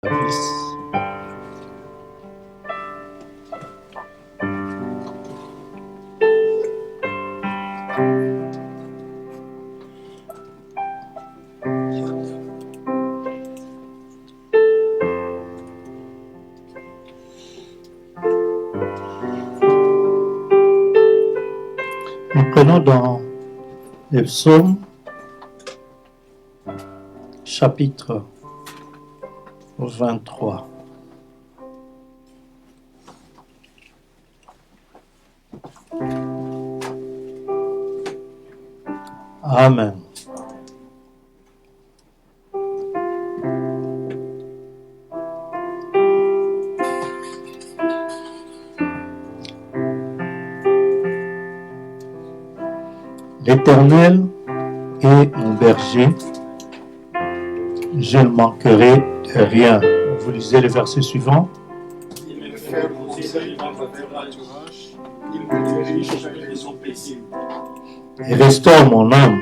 service. Nous prenons dans les psaumes, chapitre 23. Amen. L'Éternel est mon berger, je ne manquerai de rien. Vous lisez le verset suivant. Il me fait pousser dans la pâturage, il me dirige vers les eaux paisibles. Il restaure mon âme,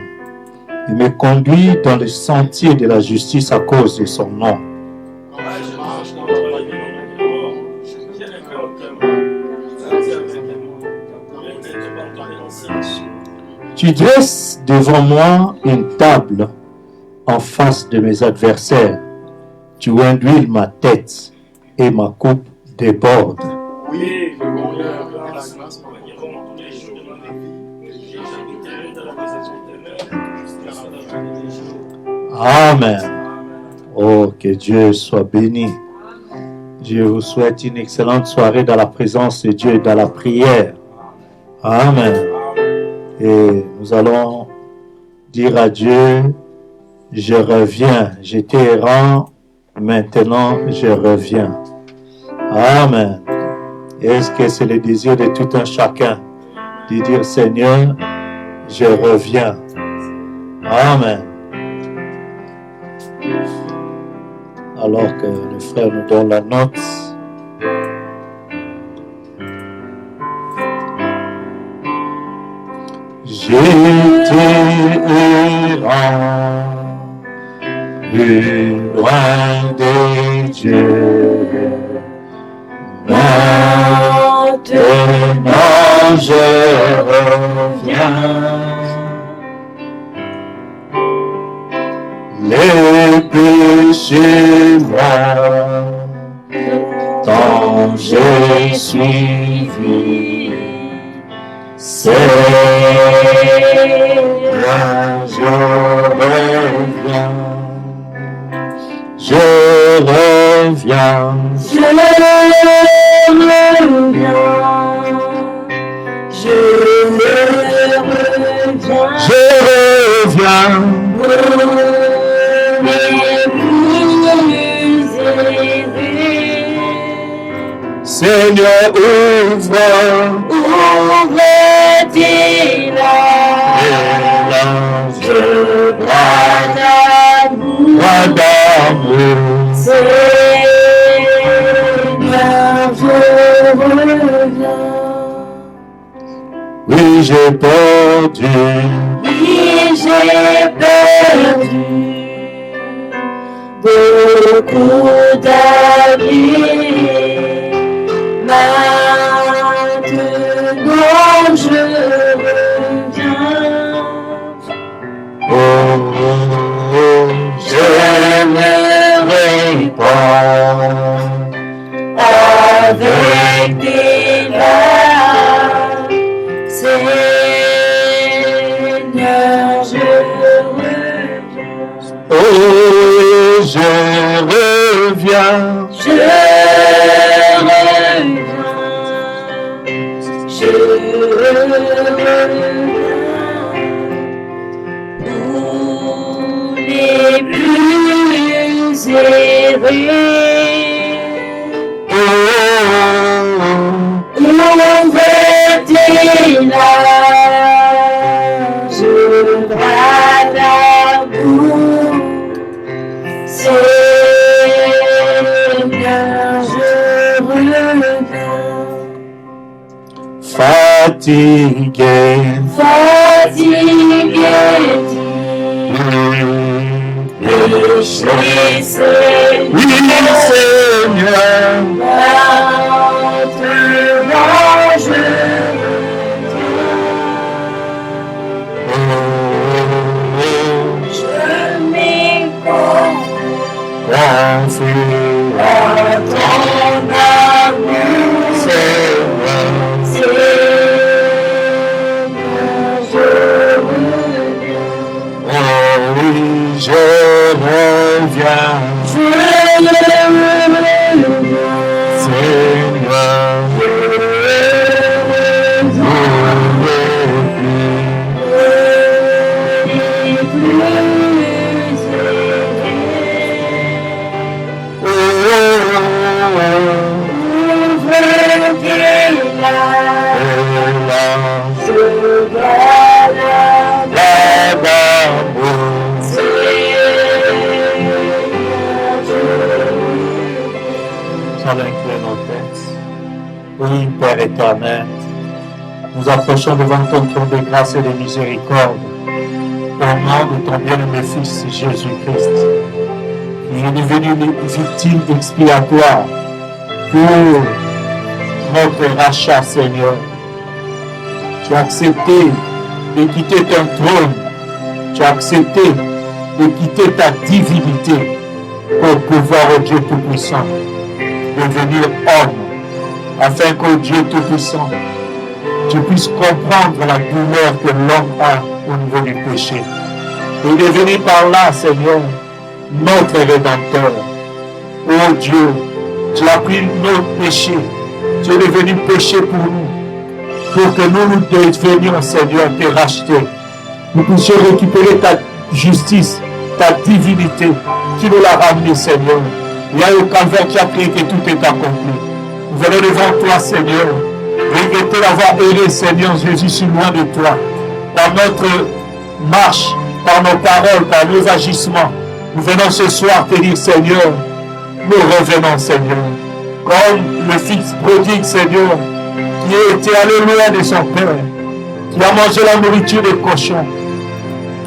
il me conduit dans les sentiers de la justice à cause de son nom. Quand je marche dans la vallée de la mort, je n'ai peur aucun mal. Ça tient avec moi, pour les mettre dans ton innocence. Tu dresses devant moi une table en face de mes adversaires. Tu induis ma tête et ma coupe déborde. Oui, le bonheur et la grâce m'accompagneront tous les jours de ma vie, et j'habiterai dans la maison de l'Éternel jusqu'à la fin des jours. Amen. Oh, que Dieu soit béni. Je vous souhaite une excellente soirée dans la présence de Dieu et dans la prière. Amen. Et nous allons dire à Dieu, je reviens. J'étais errant, maintenant je reviens. Amen. Est-ce que c'est le désir de tout un chacun de dire, Seigneur, je reviens. Amen. Alors que le frère nous donne la note. J'étais errant, loin de Dieu. Maintenant je reviens. Les péchés morts dont j'ai suivi, Seigneur, je reviens, je reviens, je reviens. Seigneur, ouvre tes larges bras d'amour. Seigneur, je reviens. Oui, j'ai perdu. Beaucoup d'amis. Maintenant je reviens. Oh, j'aimerais pas avec tes larmes, Seigneur, je reviens. Oh, je reviens. Pour les plus errés, ouvre tes larges bras d'amour, Seigneur, je reviens. Fatigué, péché, c'est oui, Seigneur, confie à ton amour, Seigneur. Oh oui, je reviens, Seigneur. Oui, Père éternel, nous approchons devant ton trône de grâce et de miséricorde au nom de ton bien-aimé Fils Jésus-Christ. Il est devenu une victime expiatoire pour notre rachat, Seigneur. Tu as accepté de quitter ton trône. Tu as accepté de quitter ta divinité pour pouvoir, au Dieu Tout-Puissant, devenir homme, afin qu'au Dieu Tout-Puissant, tu puisses comprendre la douleur que l'homme a au niveau du péché. Et devenir par là, Seigneur, notre Rédempteur. Oh Dieu, tu as pris nos péchés. Tu es devenu péché pour nous. Pour que nous devenions, Seigneur, te racheter. Nous puissions récupérer ta justice, ta divinité. Tu nous l'as ramené, Seigneur. Il y a au calvaire, tu as crié que tout est accompli. Nous venons devant toi, Seigneur. Regretter d'avoir erré, Seigneur Jésus, si loin de toi. Par notre marche, par nos paroles, par nos agissements. Nous venons ce soir te dire, Seigneur, nous revenons, Seigneur. Comme le fils prodigue, Seigneur, qui était allé loin de son père, qui a mangé la nourriture des cochons.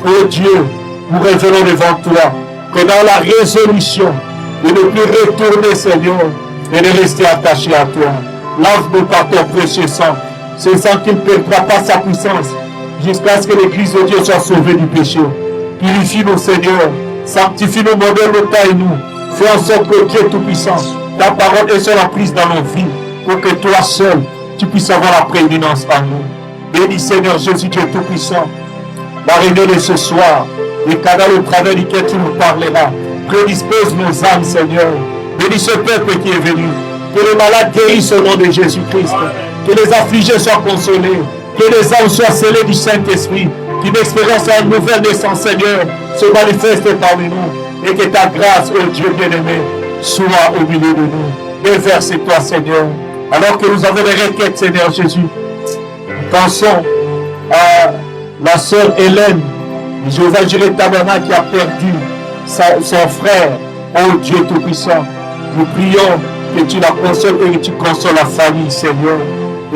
Oh Dieu, nous revenons devant toi, que dans la résolution de ne plus retourner, Seigneur, et de rester attaché à toi. Lave-nous par ton précieux sang, ce sang qui ne perdra pas sa puissance, jusqu'à ce que l'Église de Dieu soit sauvée du péché. Purifie-nous, Seigneur, sanctifie-nous, modèle-nous, taille-nous. Fais en sorte que Dieu Tout-Puissant, ta parole est sur la prise dans nos vies, pour que toi seul, tu puisses avoir la prééminence en nous. Bénis, Seigneur Jésus, Dieu Tout-Puissant, la réunion de ce soir, les canaux au travers duquel tu nous parleras. Prédispose nos âmes, Seigneur. Bénis ce peuple qui est venu. Que les malades guérissent au nom de Jésus-Christ. Que les affligés soient consolés. Que les âmes soient scellées du Saint-Esprit. Qu'une expérience à une nouvelle naissance, Seigneur, se manifeste parmi nous. Et que ta grâce, ô Dieu bien-aimé, soit au milieu de nous. Déverse-toi, Seigneur. Alors que nous avons des requêtes, Seigneur Jésus. Pensons à la sœur Hélène, Jéhovah Jireh Tabernacle, qui a perdu son frère. Oh Dieu Tout-Puissant, nous prions que tu la consoles et que tu consoles la famille, Seigneur.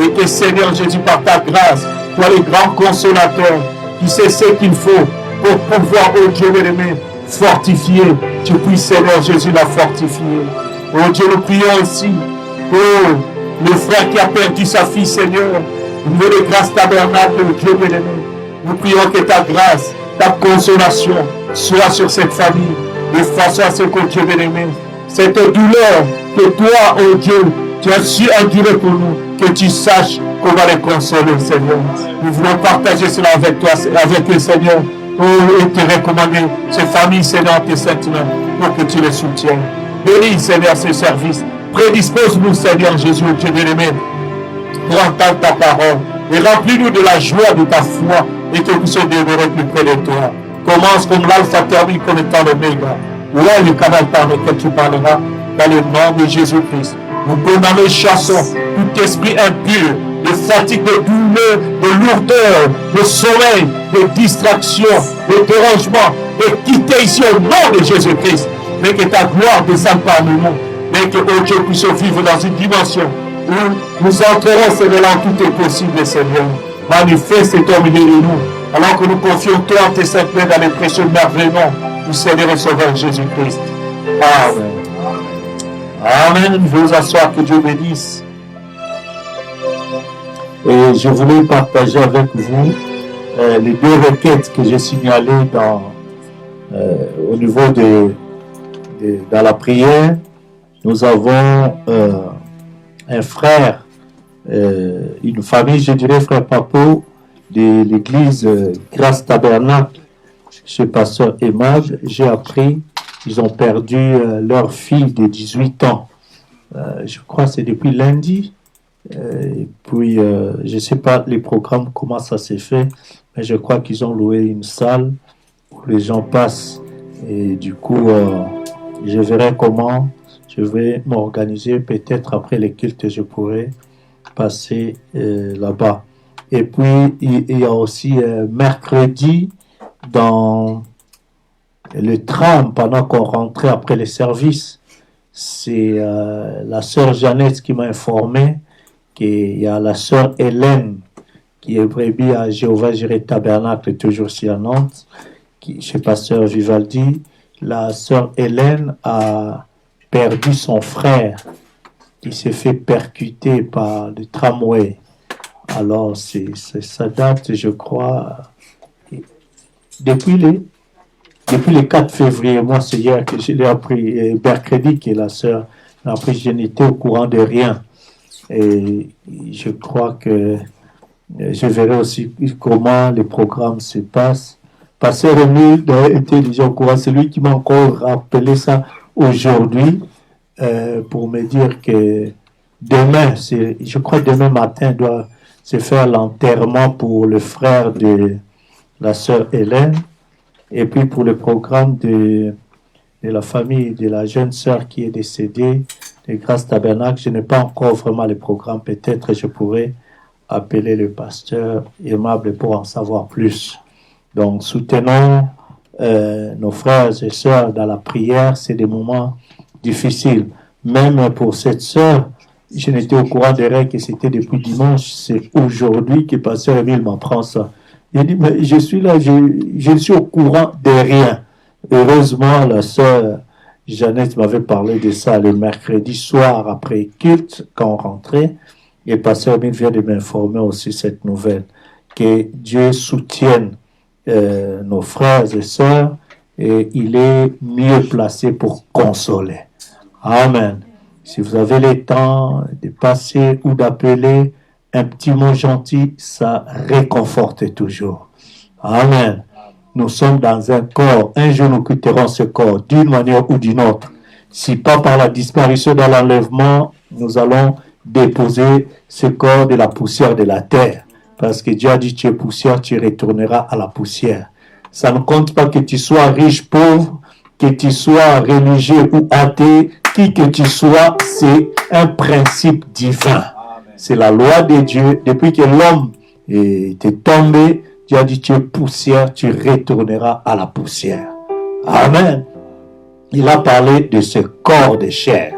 Et que, Seigneur Jésus, par ta grâce, toi le grand consolateur, qui sait ce qu'il faut pour pouvoir, oh Dieu bien-aimé, fortifier. Tu puisses, Seigneur Jésus, la fortifier. Oh Dieu, nous prions aussi pour le frère qui a perdu sa fille, Seigneur. Nous voulons de grâce tabernacle, Dieu bien-aimé. Nous prions que ta grâce, ta consolation soit sur cette famille, de façon à ce que Dieu bien-aimé, cette douleur que toi, oh Dieu, tu as su endurer pour nous, que tu saches comment les consoler, Seigneur. Nous voulons partager cela avec toi, avec le Seigneur, et te recommander ces familles, Seigneur, tes saintes mains, pour que tu les soutiennes. Bénis, Seigneur, ces services. Prédispose-nous, Seigneur Jésus, Dieu bien-aimé, pour entendre ta parole. Et remplis-nous de la joie de ta foi et que nous puissions demeurer plus près de toi. Commence comme l'alpha, termine comme étant l'oméga. Là est le canal par lequel tu parleras, dans le nom de Jésus-Christ. Nous condamnons et chassons tout esprit impur, de fatigue, de douleur, de lourdeur, de sommeil, de distraction, de dérangement, de quitter ici au nom de Jésus-Christ. Mais que ta gloire descende parmi nous. Mais que, oh Dieu, puissions vivre dans une dimension où nous entrerons, Seigneur, là où tout est possible, Seigneur. Manifeste-toi au milieu de nous, alors que nous confions toi en tes saintes mains dans les précieux merveilles du Seigneur et Sauveur Jésus-Christ. Amen. Amen. Je vais vous asseoir, que Dieu bénisse. Et je voulais partager avec vous les deux requêtes que j'ai signalées au niveau dans la prière. Nous avons un frère, une famille, je dirais frère Papo, de l'église Grâce Tabernacle, chez pasteur Aimable. J'ai appris qu'ils ont perdu leur fille de 18 ans. Je crois que c'est depuis lundi. Et puis, je ne sais pas les programmes, comment ça s'est fait, mais je crois qu'ils ont loué une salle où les gens passent. Et du coup, je verrai comment je vais m'organiser. Peut-être après les cultes, je pourrai passer là-bas. Et puis, il y a aussi mercredi, dans le tram, pendant qu'on rentrait après les services, c'est la sœur Jeannette qui m'a informé qu'il y a la sœur Hélène qui est brebis à Jéhovah-Jireh Tabernacle, toujours ici à Nantes, chez pasteur Vivaldi. La sœur Hélène a perdu son frère qui s'est fait percuter par le tramway. Alors, ça date, je crois, depuis le 4 février. Moi, c'est hier que je l'ai appris, mercredi, que la sœur m'a appris, je n'étais au courant de rien. Et je crois que je verrai aussi comment les programmes se passent. Pasteur Emile était déjà au courant, c'est lui qui m'a encore rappelé ça aujourd'hui pour me dire que demain, je crois que demain matin doit se faire l'enterrement pour le frère de la sœur Hélène et puis pour le programme de la famille de la jeune sœur qui est décédée de Grâce Tabernacle. Je n'ai pas encore vraiment le programme, peut-être je pourrais appeler le pasteur Aimable pour en savoir plus. Donc soutenons nos frères et sœurs dans la prière. C'est des moments difficiles. Même pour cette sœur, je n'étais au courant de rien que c'était depuis dimanche. C'est aujourd'hui que pasteur Emile m'apprend ça. Il dit, mais je suis là, je suis au courant de rien. Heureusement, la sœur Jeannette m'avait parlé de ça le mercredi soir après culte, quand on rentrait. Et pasteur Emile vient de m'informer aussi cette nouvelle. Que Dieu soutienne nos frères et sœurs et il est mieux placé pour consoler. Amen. Si vous avez le temps de passer ou d'appeler un petit mot gentil, ça réconforte toujours. Amen. Nous sommes dans un corps. Un jour, nous quitterons ce corps d'une manière ou d'une autre. Si pas par la disparition dans l'enlèvement, nous allons déposer ce corps de la poussière de la terre. Parce que Dieu a dit, tu es poussière, tu retourneras à la poussière. Ça ne compte pas que tu sois riche, pauvre, que tu sois religieux ou athée, qui que tu sois, c'est un principe divin. C'est la loi de Dieu. Depuis que l'homme est tombé, Dieu a dit, tu es poussière, tu retourneras à la poussière. Amen. Il a parlé de ce corps de chair.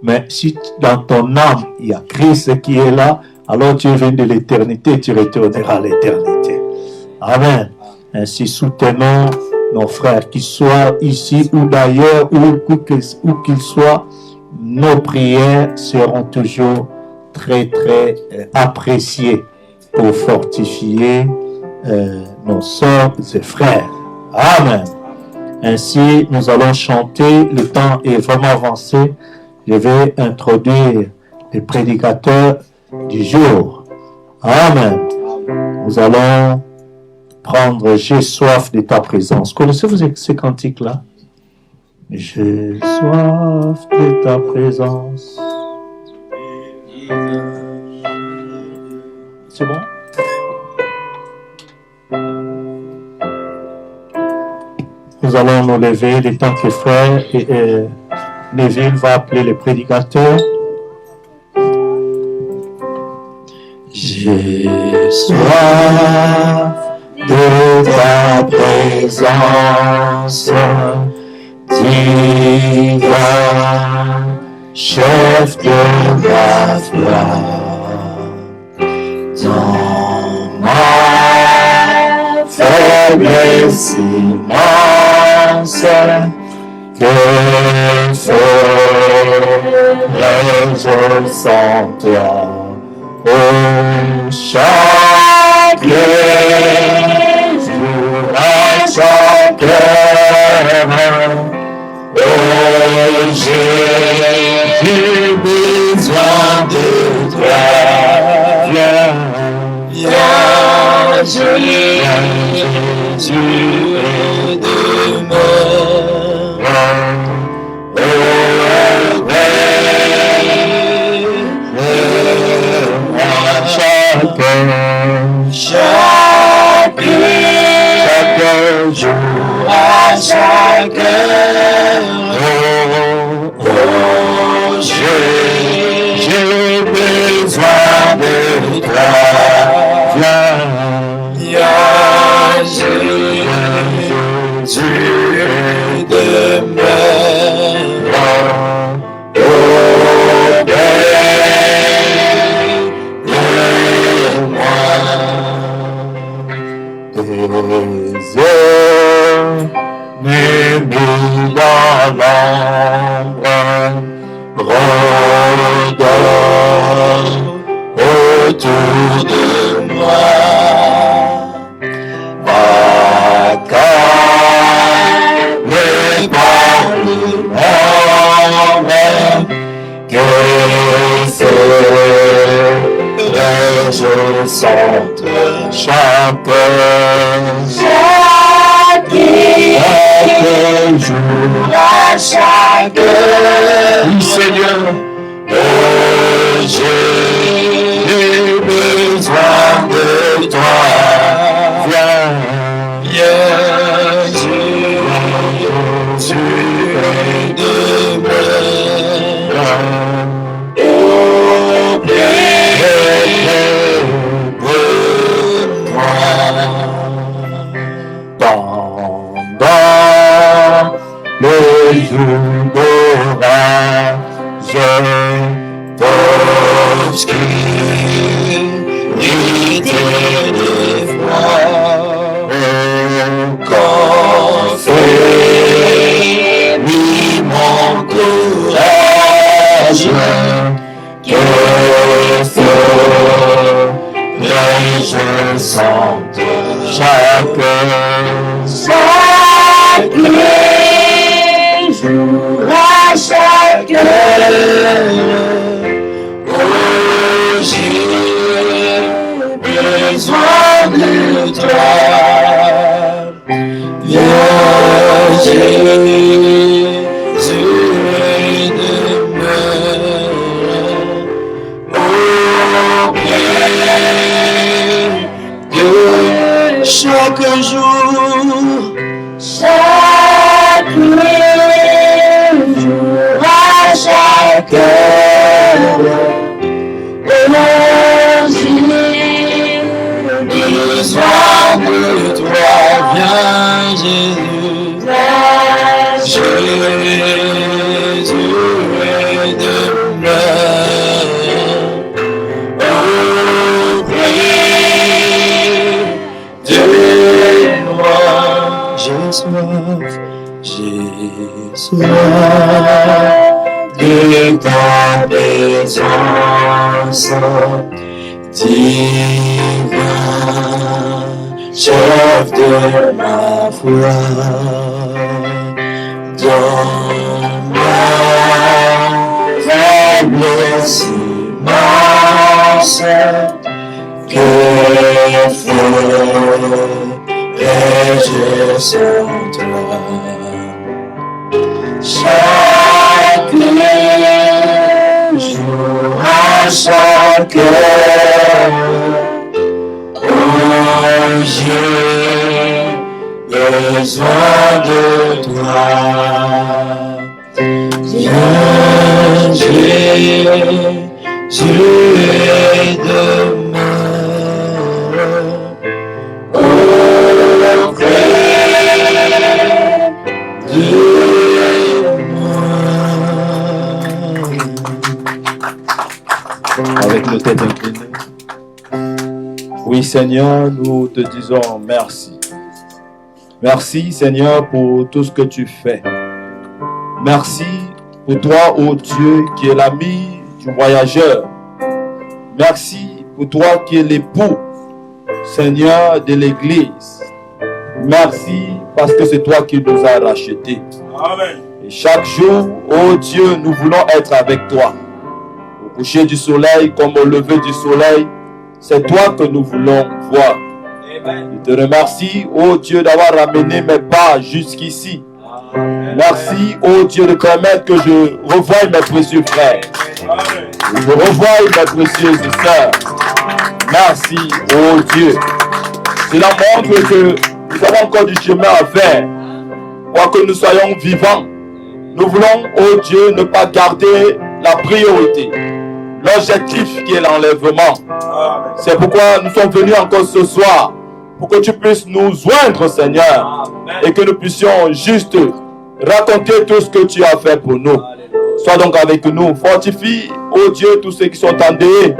Mais si dans ton âme, il y a Christ qui est là, alors tu viens de l'éternité, tu retourneras à l'éternité. Amen. Ainsi, soutenons nos frères, qu'ils soient ici ou d'ailleurs, où qu'ils soient, nos prières seront toujours très, très appréciées pour fortifier nos sœurs et frères. Amen. Ainsi, nous allons chanter. Le temps est vraiment avancé. Je vais introduire les prédicateurs du jour. Amen. Nous allons prendre « J'ai soif de ta présence ». Connaissez-vous ces cantiques-là? J'ai soif de ta présence. C'est bon? Nous allons nous lever le temps que frère Neville va appeler les prédicateurs. J'ai soif de ta présence, divin, chef de ma flamme, dans ma faiblesse immense, que faire je sens toi. Oh, chaque jour, à chaque heure, oh, j'ai besoin de toi. Viens, Jésus, et demeure. Chaque jour, à chaque heure, oh, j'ai besoin de toi. Viens, Jésus, et demeure. Oh, tes ennemis dans l'ombre rôdent autour de moi. Accable par le monde, que serais-je sans toi? Chaque jour, à chaque heure, oui, Seigneur, oh, j'ai besoin de toi. Viens, Jésus, et demeure. Oh, pendant les jours d'orage, d'obscurité de froid, quand frémit mon courage, que ferais-je sans toi? Chaque jour, à chaque heure, oh, j'ai besoin de toi. Viens, Jésus, et demeure. Oh, Père, chaque jour, chaque jour, à chaque heure, oh, j'ai besoin de toi. Viens, Jésus, Jésus, et demeure. Oh, près de moi, j'ai soif, de ta présence divine, chef de ma foi, dans ma faiblesse immense, que ferais-je sans toi? Chaque jour, à chaque heure, oh, j'ai besoin de toi. Viens, Jésus, et demeure. Oh, près de moi. Avec nos têtes inclinées. Oui, Seigneur, nous te disons merci. Merci, Seigneur, pour tout ce que tu fais. Merci pour toi, ô Dieu, qui est l'ami du voyageur. Merci pour toi qui es l'époux, Seigneur, de l'Église. Merci parce que c'est toi qui nous as rachetés. Amen. Et chaque jour, oh Dieu, nous voulons être avec toi. Au coucher du soleil comme au lever du soleil, c'est toi que nous voulons voir. Amen. Je te remercie, oh Dieu, d'avoir ramené mes pas jusqu'ici. Merci, oh Dieu, de permettre que je revoie mes précieux frères. Amen. Je revois mes précieuses sœurs. Merci, oh Dieu. Cela montre que nous avons encore du chemin à faire. Quoique nous soyons vivants, nous voulons, oh Dieu, ne pas garder la priorité. L'objectif qui est l'enlèvement. Amen. C'est pourquoi nous sommes venus encore ce soir. Pour que tu puisses nous joindre, Seigneur. Et que nous puissions juste raconter tout ce que tu as fait pour nous. Sois donc avec nous. Fortifie, oh Dieu, tous ceux qui sont endeuillés.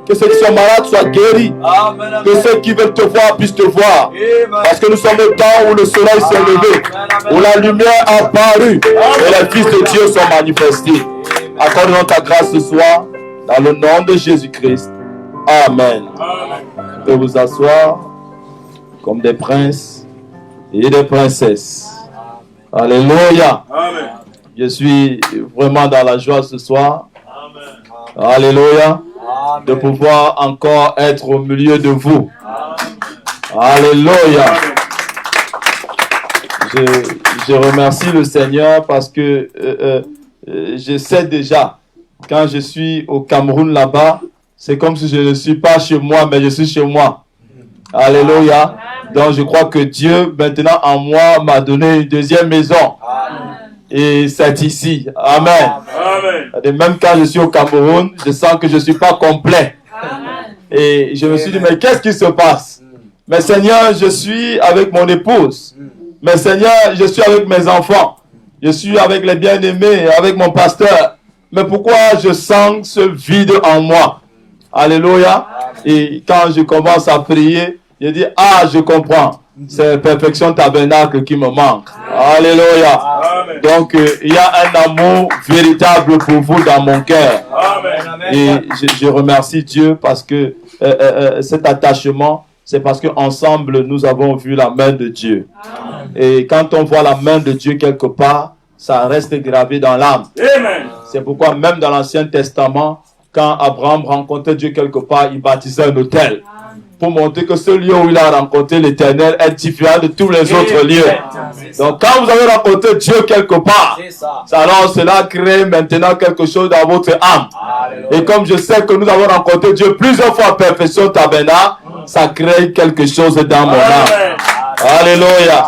Que ceux qui sont malades soient guéris. Amen. Que ceux qui veulent te voir puissent te voir. Amen. Parce que nous sommes au temps où le soleil s'est levé. Où la lumière a apparu. Et les fils de Dieu sont manifestés. Accorde-nous ta grâce ce soir. Dans le nom de Jésus-Christ. Amen. Amen. Vous pouvez vous asseoir comme des princes et des princesses. Alléluia. Amen. Je suis vraiment dans la joie ce soir. Amen. Alléluia. De pouvoir encore être au milieu de vous. Alléluia. Je remercie le Seigneur parce que je sais déjà, quand je suis au Cameroun là-bas, c'est comme si je ne suis pas chez moi, mais je suis chez moi. Alléluia. Donc je crois que Dieu, maintenant en moi, m'a donné une deuxième maison. Et c'est ici. Amen. Amen. Et même quand je suis au Cameroun, je sens que je ne suis pas complet. Et je me suis dit, mais qu'est-ce qui se passe? Mais Seigneur, je suis avec mon épouse. Mais Seigneur, je suis avec mes enfants. Je suis avec les bien-aimés, avec mon pasteur. Mais pourquoi je sens ce vide en moi? Alléluia. Et quand je commence à prier, je dis, ah, je comprends. C'est Perfection Tabernacle qui me manque. Alléluia. Amen. Donc, il y a un amour véritable pour vous dans mon cœur. Amen. Et je remercie Dieu parce que cet attachement, c'est parce qu'ensemble, nous avons vu la main de Dieu. Et quand on voit la main de Dieu quelque part, ça reste gravé dans l'âme. Amen. C'est pourquoi même dans l'Ancien Testament, quand Abraham rencontrait Dieu quelque part, il baptisait un autel. Pour montrer que ce lieu où il a rencontré l'Éternel est différent de tous les autres lieux. Donc quand vous avez rencontré Dieu quelque part, alors cela crée maintenant quelque chose dans votre âme. Et comme je sais que nous avons rencontré Dieu plusieurs fois à Perfection Tabernacle, ça crée quelque chose dans mon âme. Alléluia.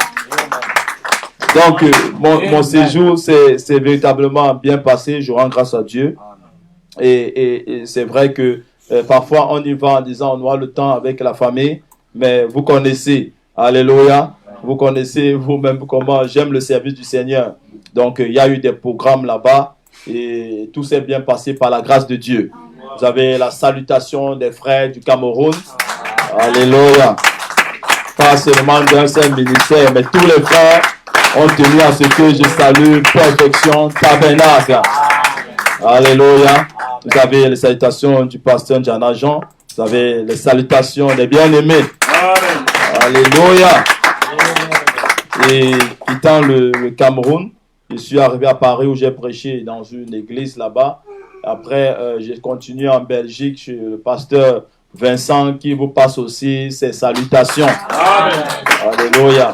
Donc mon séjour c'est véritablement bien passé. Je rends grâce à Dieu. Et c'est vrai que parfois on y va en disant on aura le temps avec la famille, mais vous connaissez, alléluia, vous connaissez vous-même comment j'aime le service du Seigneur. Donc il y a eu des programmes là-bas et tout s'est bien passé par la grâce de Dieu. Vous avez la salutation des frères du Cameroun, alléluia, pas seulement d'un seul ministère, mais tous les frères ont tenu à ce que je salue Perfection Tabernacle, alléluia. Vous avez les salutations du pasteur Jana Jean. Vous avez les salutations des bien-aimés. Alléluia. Et quittant le Cameroun, je suis arrivé à Paris où j'ai prêché dans une église là-bas. Après, j'ai continué en Belgique chez le pasteur Vincent qui vous passe aussi ses salutations. Amen. Alléluia.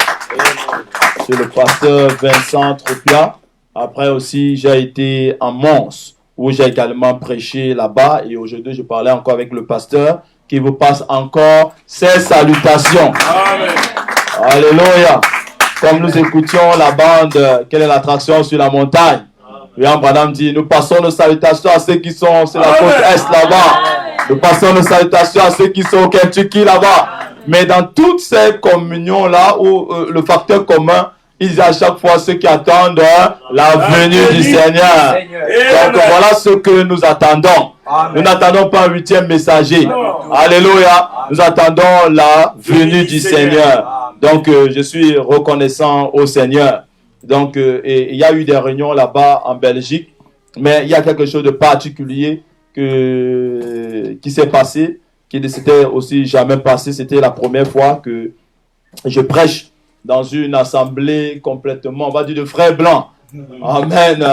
Chez le pasteur Vincent Tropia. Après aussi, j'ai été en Mons, où j'ai également prêché là-bas. Et aujourd'hui, je parlais encore avec le pasteur qui vous passe encore ses salutations. Amen. Alléluia. Comme nous écoutions la bande, quelle est l'attraction sur la montagne? William Branham dit, nous passons nos salutations à ceux qui sont sur la côte est là-bas. Nous passons nos salutations à ceux qui sont au Kentucky là-bas. Mais dans toutes ces communions-là, où le facteur commun, il y a à chaque fois ceux qui attendent la venue du Seigneur. Donc voilà ce que nous attendons. Nous n'attendons pas un 8e messager. Alléluia. Nous attendons la venue du Seigneur. Donc je suis reconnaissant au Seigneur. Donc il y a eu des réunions là-bas en Belgique. Mais il y a quelque chose de particulier. qui s'est passé, qui ne s'était aussi jamais passé. C'était la première fois que je prêche dans une assemblée complètement, on va dire, de frères blancs. Amen.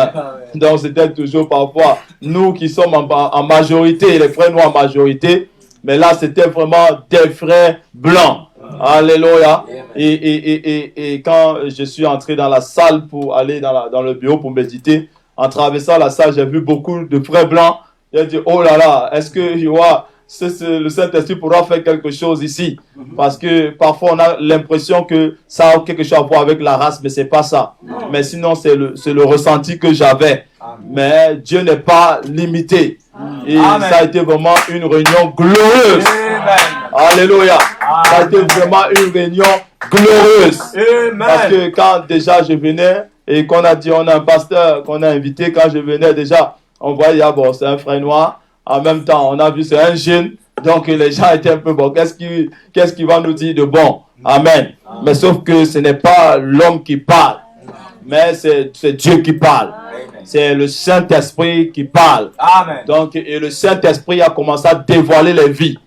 Donc c'était toujours parfois nous qui sommes en majorité, les frères noirs en majorité, mais là c'était vraiment des frères blancs. Alléluia. Et quand je suis entré dans la salle pour aller dans le bureau pour méditer, en traversant la salle, j'ai vu beaucoup de frères blancs. J'ai dit, oh là là, est-ce que le Saint-Esprit pourra faire quelque chose ici? Parce que parfois on a l'impression que ça a quelque chose à voir avec la race, mais c'est pas ça. Mais sinon c'est le ressenti que j'avais. Mais Dieu n'est pas limité. Et ça a été vraiment une réunion glorieuse. Alléluia. Ça a été vraiment une réunion glorieuse. Parce que quand déjà je venais et qu'on a dit on a un pasteur qu'on a invité, quand je venais déjà, on voyait, bon, c'est un frère noir. En même temps, on a vu c'est un jeune. Donc les gens étaient un peu bon. Qu'est-ce qu'il va nous dire de bon? Amen. Mais sauf que ce n'est pas l'homme qui parle, mais c'est Dieu qui parle. C'est le Saint-Esprit qui parle. Amen. Donc, et le Saint-Esprit a commencé à dévoiler les vies.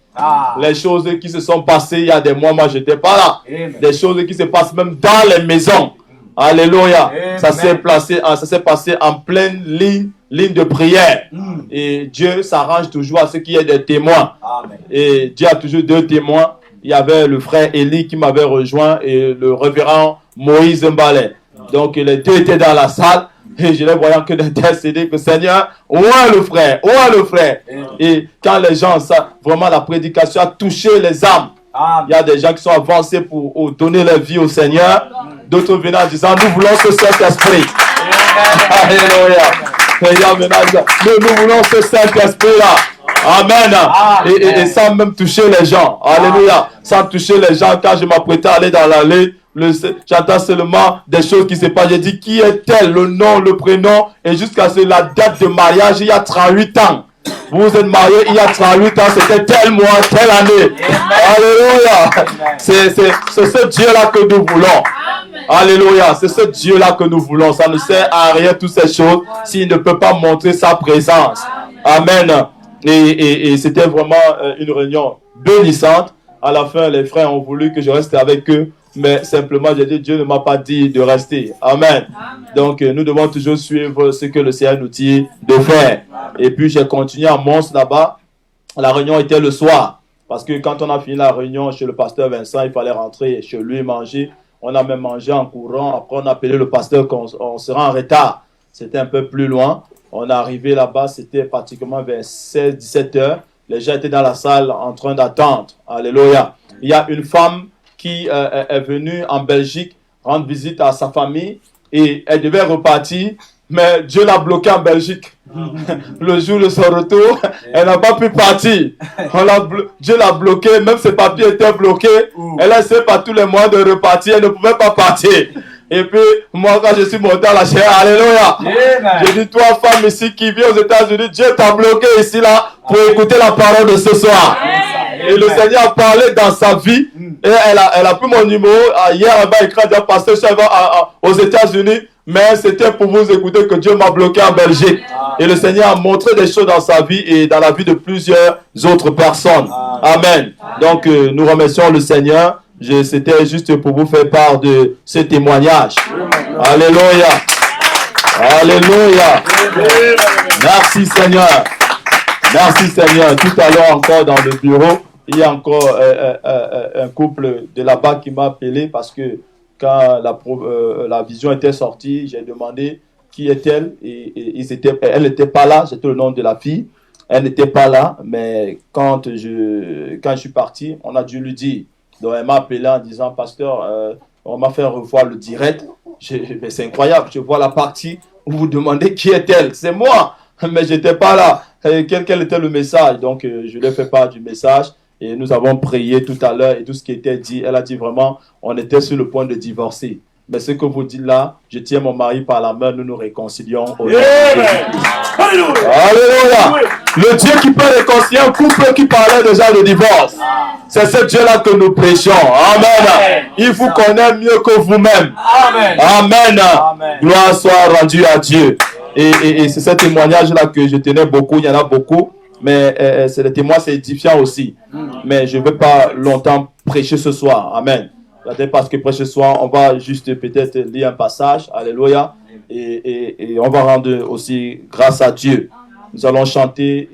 Les choses qui se sont passées il y a des mois, moi j'étais pas là. Amen. Des choses qui se passent même dans les maisons. Alléluia. Ça s'est passé en pleine ligne de prière. Et Dieu s'arrange toujours à ce qu'il y ait des témoins. Amen. Et Dieu a toujours deux témoins. Il y avait le frère Élie qui m'avait rejoint et le révérend Moïse Mbalé. Donc les deux étaient dans la salle. Et je les voyais que d'intercéder que Seigneur, où est le frère? Où est le frère? Et quand les gens, vraiment la prédication a touché les âmes. Il y a des gens qui sont avancés pour donner leur vie au Seigneur. D'autres venaient en disant, nous voulons ce Saint-Esprit. Alléluia. Nous voulons ce Saint-Esprit-là. Amen. Et ça même toucher les gens. Alléluia. Ça toucher les gens. Quand je m'apprêtais à aller dans l'allée, j'entends seulement des choses qui se passent. J'ai dit, qui est-elle? Le nom, le prénom. Et jusqu'à la date de mariage, il y a 38 ans. Vous êtes mariés il y a 38 ans, c'était tel mois, telle année. Alléluia. C'est ce Dieu-là que nous voulons. Alléluia. C'est ce Dieu-là que nous voulons. Ça ne sert à rien toutes ces choses s'il ne peut pas montrer sa présence. Amen. Et c'était vraiment une réunion bénissante. À la fin, les frères ont voulu que je reste avec eux. Mais simplement, j'ai dit, Dieu ne m'a pas dit de rester. Amen. Donc, nous devons toujours suivre ce que le Seigneur nous dit de faire. Et puis, j'ai continué à Mons là-bas. La réunion était le soir. Parce que quand on a fini la réunion chez le pasteur Vincent, il fallait rentrer chez lui manger. On a même mangé en courant. Après, on a appelé le pasteur qu'on sera en retard. C'était un peu plus loin. On est arrivé là-bas, c'était pratiquement vers 16-17 heures. Les gens étaient dans la salle en train d'attendre. Alléluia. Il y a une femme qui est venue en Belgique rendre visite à sa famille et elle devait repartir, mais Dieu l'a bloquée en Belgique. Le jour de son retour, elle n'a pas pu partir. Dieu l'a bloquée, même ses papiers étaient bloqués. Elle a essayé par tous les moyens de repartir, elle ne pouvait pas partir. Et puis, moi, quand je suis monté à la chair, alléluia, j'ai dit, toi, femme ici qui vit aux États-Unis, Dieu t'a bloqué ici, là, pour écouter la parole de ce soir. Et le Seigneur a parlé dans sa vie. Et elle a pris mon numéro. Hier, elle m'a écrit à pasteur aux États-Unis. Mais c'était pour vous écouter que Dieu m'a bloqué en Belgique. Et le Seigneur a montré des choses dans sa vie et dans la vie de plusieurs autres personnes. Amen. Donc, nous remercions le Seigneur. C'était juste pour vous faire part de ce témoignage. Alléluia. Alléluia. Merci Seigneur. Merci Seigneur. Tout à l'heure encore dans le bureau, il y a encore un couple de là-bas qui m'a appelé parce que quand la vision était sortie, j'ai demandé qui est-elle et elle n'était pas là, c'était le nom de la fille. Elle n'était pas là, mais quand je suis parti, on a dû lui dire. Donc elle m'a appelé en disant, pasteur, on m'a fait revoir le direct. Mais c'est incroyable, je vois la partie où vous demandez qui est-elle. C'est moi, mais je n'étais pas là. Quel était le message? Donc je lui ai fait part du message. Et nous avons prié tout à l'heure et tout ce qui était dit, elle a dit vraiment, on était sur le point de divorcer. Mais ce que vous dites là, je tiens mon mari par la main, nous nous réconcilions. Alléluia. Le Dieu qui peut réconcilier un couple qui parlait déjà de divorce. C'est ce Dieu-là que nous prêchons. Amen. Il vous connaît mieux que vous-même. Amen. Gloire soit rendue à Dieu. Et c'est ce témoignage-là que je tenais beaucoup. Il y en a beaucoup. Mais c'est le témoin, c'est édifiant aussi. Mais je ne vais pas longtemps prêcher ce soir. Amen. Parce que prêcher ce soir, on va juste peut-être lire un passage. Alléluia. Et on va rendre aussi grâce à Dieu. Nous allons chanter,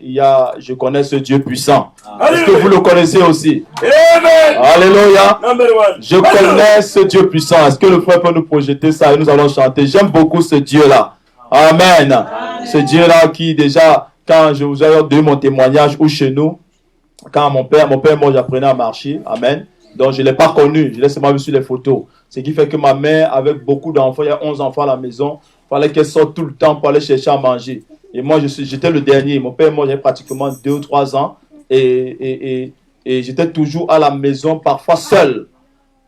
je connais ce Dieu puissant. Est-ce que vous le connaissez aussi? Amen. Alléluia. Je connais ce Dieu puissant. Est-ce que le frère peut nous projeter ça et nous allons chanter? J'aime beaucoup ce Dieu-là. Amen. Ce Dieu-là qui déjà, quand je vous ai donné mon témoignage ou chez nous, quand mon père moi j'apprenais à marcher. Amen. Donc je ne l'ai pas connu. Je l'ai seulement vu sur les photos. Ce qui fait que ma mère, avec beaucoup d'enfants, il y a 11 enfants à la maison, il fallait qu'elle sorte tout le temps pour aller chercher à manger. Et moi, j'étais le dernier. Mon père, moi, j'avais pratiquement 2 ou 3 ans. Et j'étais toujours à la maison, parfois seul.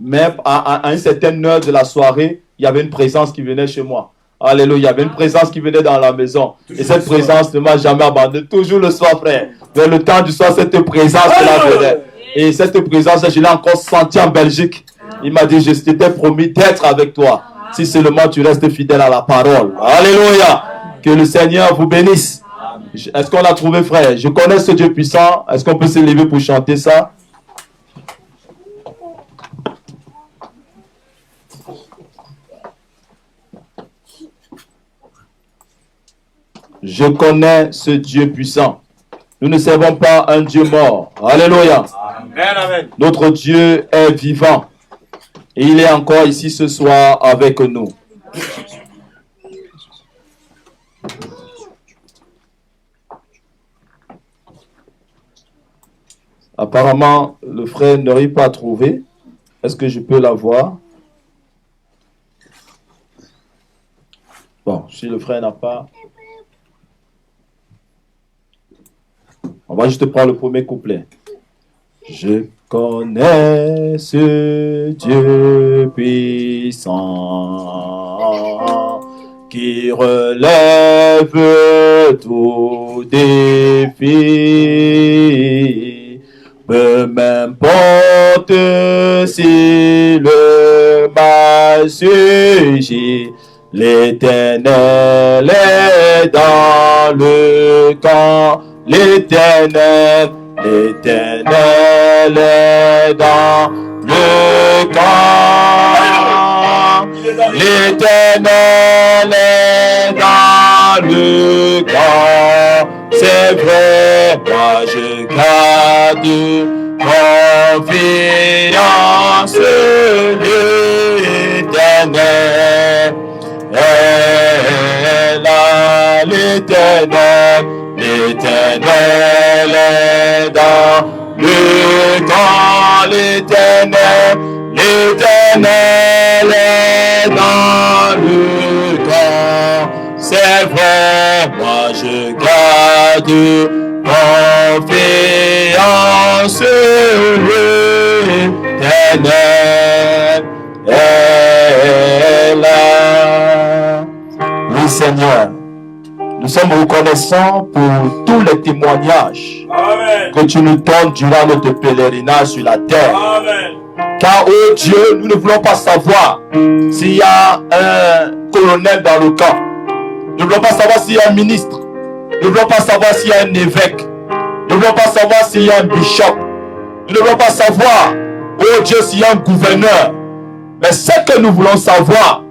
Mais à une certaine heure de la soirée, il y avait une présence qui venait chez moi. Alléluia. Il y avait une présence qui venait dans la maison. Et cette présence ne m'a jamais abandonné. Toujours le soir, frère. Vers le temps du soir, cette présence-là venait. Et cette présence, je l'ai encore sentie en Belgique. Il m'a dit, je t'étais promis d'être avec toi. Si seulement tu restes fidèle à la parole. Alléluia. Que le Seigneur vous bénisse. Est-ce qu'on l'a trouvé, frère? Je connais ce Dieu puissant. Est-ce qu'on peut se lever pour chanter ça? Je connais ce Dieu puissant. Nous ne servons pas un Dieu mort. Alléluia. Amen, amen. Notre Dieu est vivant. Et il est encore ici ce soir avec nous. Apparemment, le frère n'arrive pas à trouver. Est-ce que je peux l'avoir? Bon, si le frère n'a pas... On va juste prendre le premier couplet. Je connais ce Dieu puissant qui relève tout défi. Peu m'importe si le mal surgit, l'Éternel est dans le camp. L'Éternel est dans le camp. L'Éternel est dans le camp. C'est vrai, moi je garde confiance. L'Éternel est là, l'Éternel. L'Éternel est dans le camp. L'Éternel est dans le camp. C'est vrai, moi je garde confiance. L'Éternel est là. Oui, Seigneur. Nous sommes reconnaissants pour tous les témoignages Amen. Que tu nous donnes durant notre pèlerinage sur la terre. Amen. Car, oh Dieu, nous ne voulons pas savoir s'il y a un colonel dans le camp. Nous ne voulons pas savoir s'il y a un ministre. Nous ne voulons pas savoir s'il y a un évêque. Nous ne voulons pas savoir s'il y a un bishop. Nous ne voulons pas savoir, oh Dieu, s'il y a un gouverneur. Mais ce que nous voulons savoir,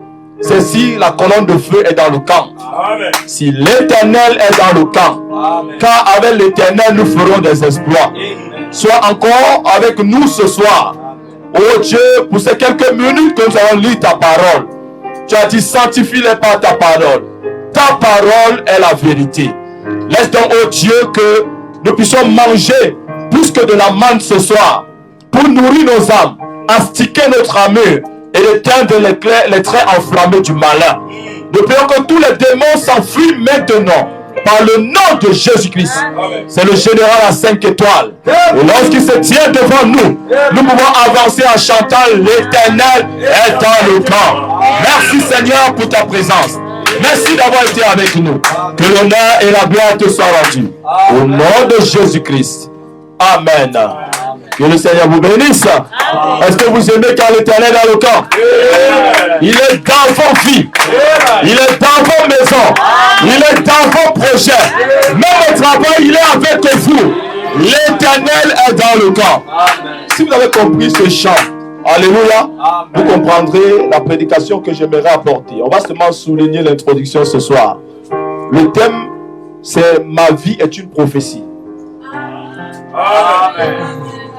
c'est si la colonne de feu est dans le camp. Amen. Si l'Éternel est dans le camp. Amen. Car avec l'Éternel, nous ferons des exploits. Amen. Sois encore avec nous ce soir. Oh Dieu, pour ces quelques minutes que nous allons lire ta parole. Tu as dit, sanctifie-les par ta parole. Ta parole est la vérité. Laisse donc, oh Dieu, que nous puissions manger plus que de la manne ce soir. Pour nourrir nos âmes, astiquer notre armure et éteindre les traits enflammés du malin. Nous prions que tous les démons s'enfuient maintenant par le nom de Jésus-Christ. C'est le général à 5 étoiles. Et lorsqu'il se tient devant nous, nous pouvons avancer en chantant l'Éternel est dans le camp. Merci Seigneur pour ta présence. Merci d'avoir été avec nous. Que l'honneur et la gloire te soient rendus. Au nom de Jésus-Christ. Amen. Que le Seigneur vous bénisse. Est-ce que vous aimez quand l'Éternel est dans le camp? Il est dans vos vies. Il est dans vos maisons. Il est dans vos projets. Même au travail, il est avec l'Éternel est dans le camp. Si vous avez compris ce chant, alléluia, vous comprendrez la prédication que j'aimerais apporter. On va seulement souligner l'introduction ce soir. Le thème, c'est « Ma vie est une prophétie ».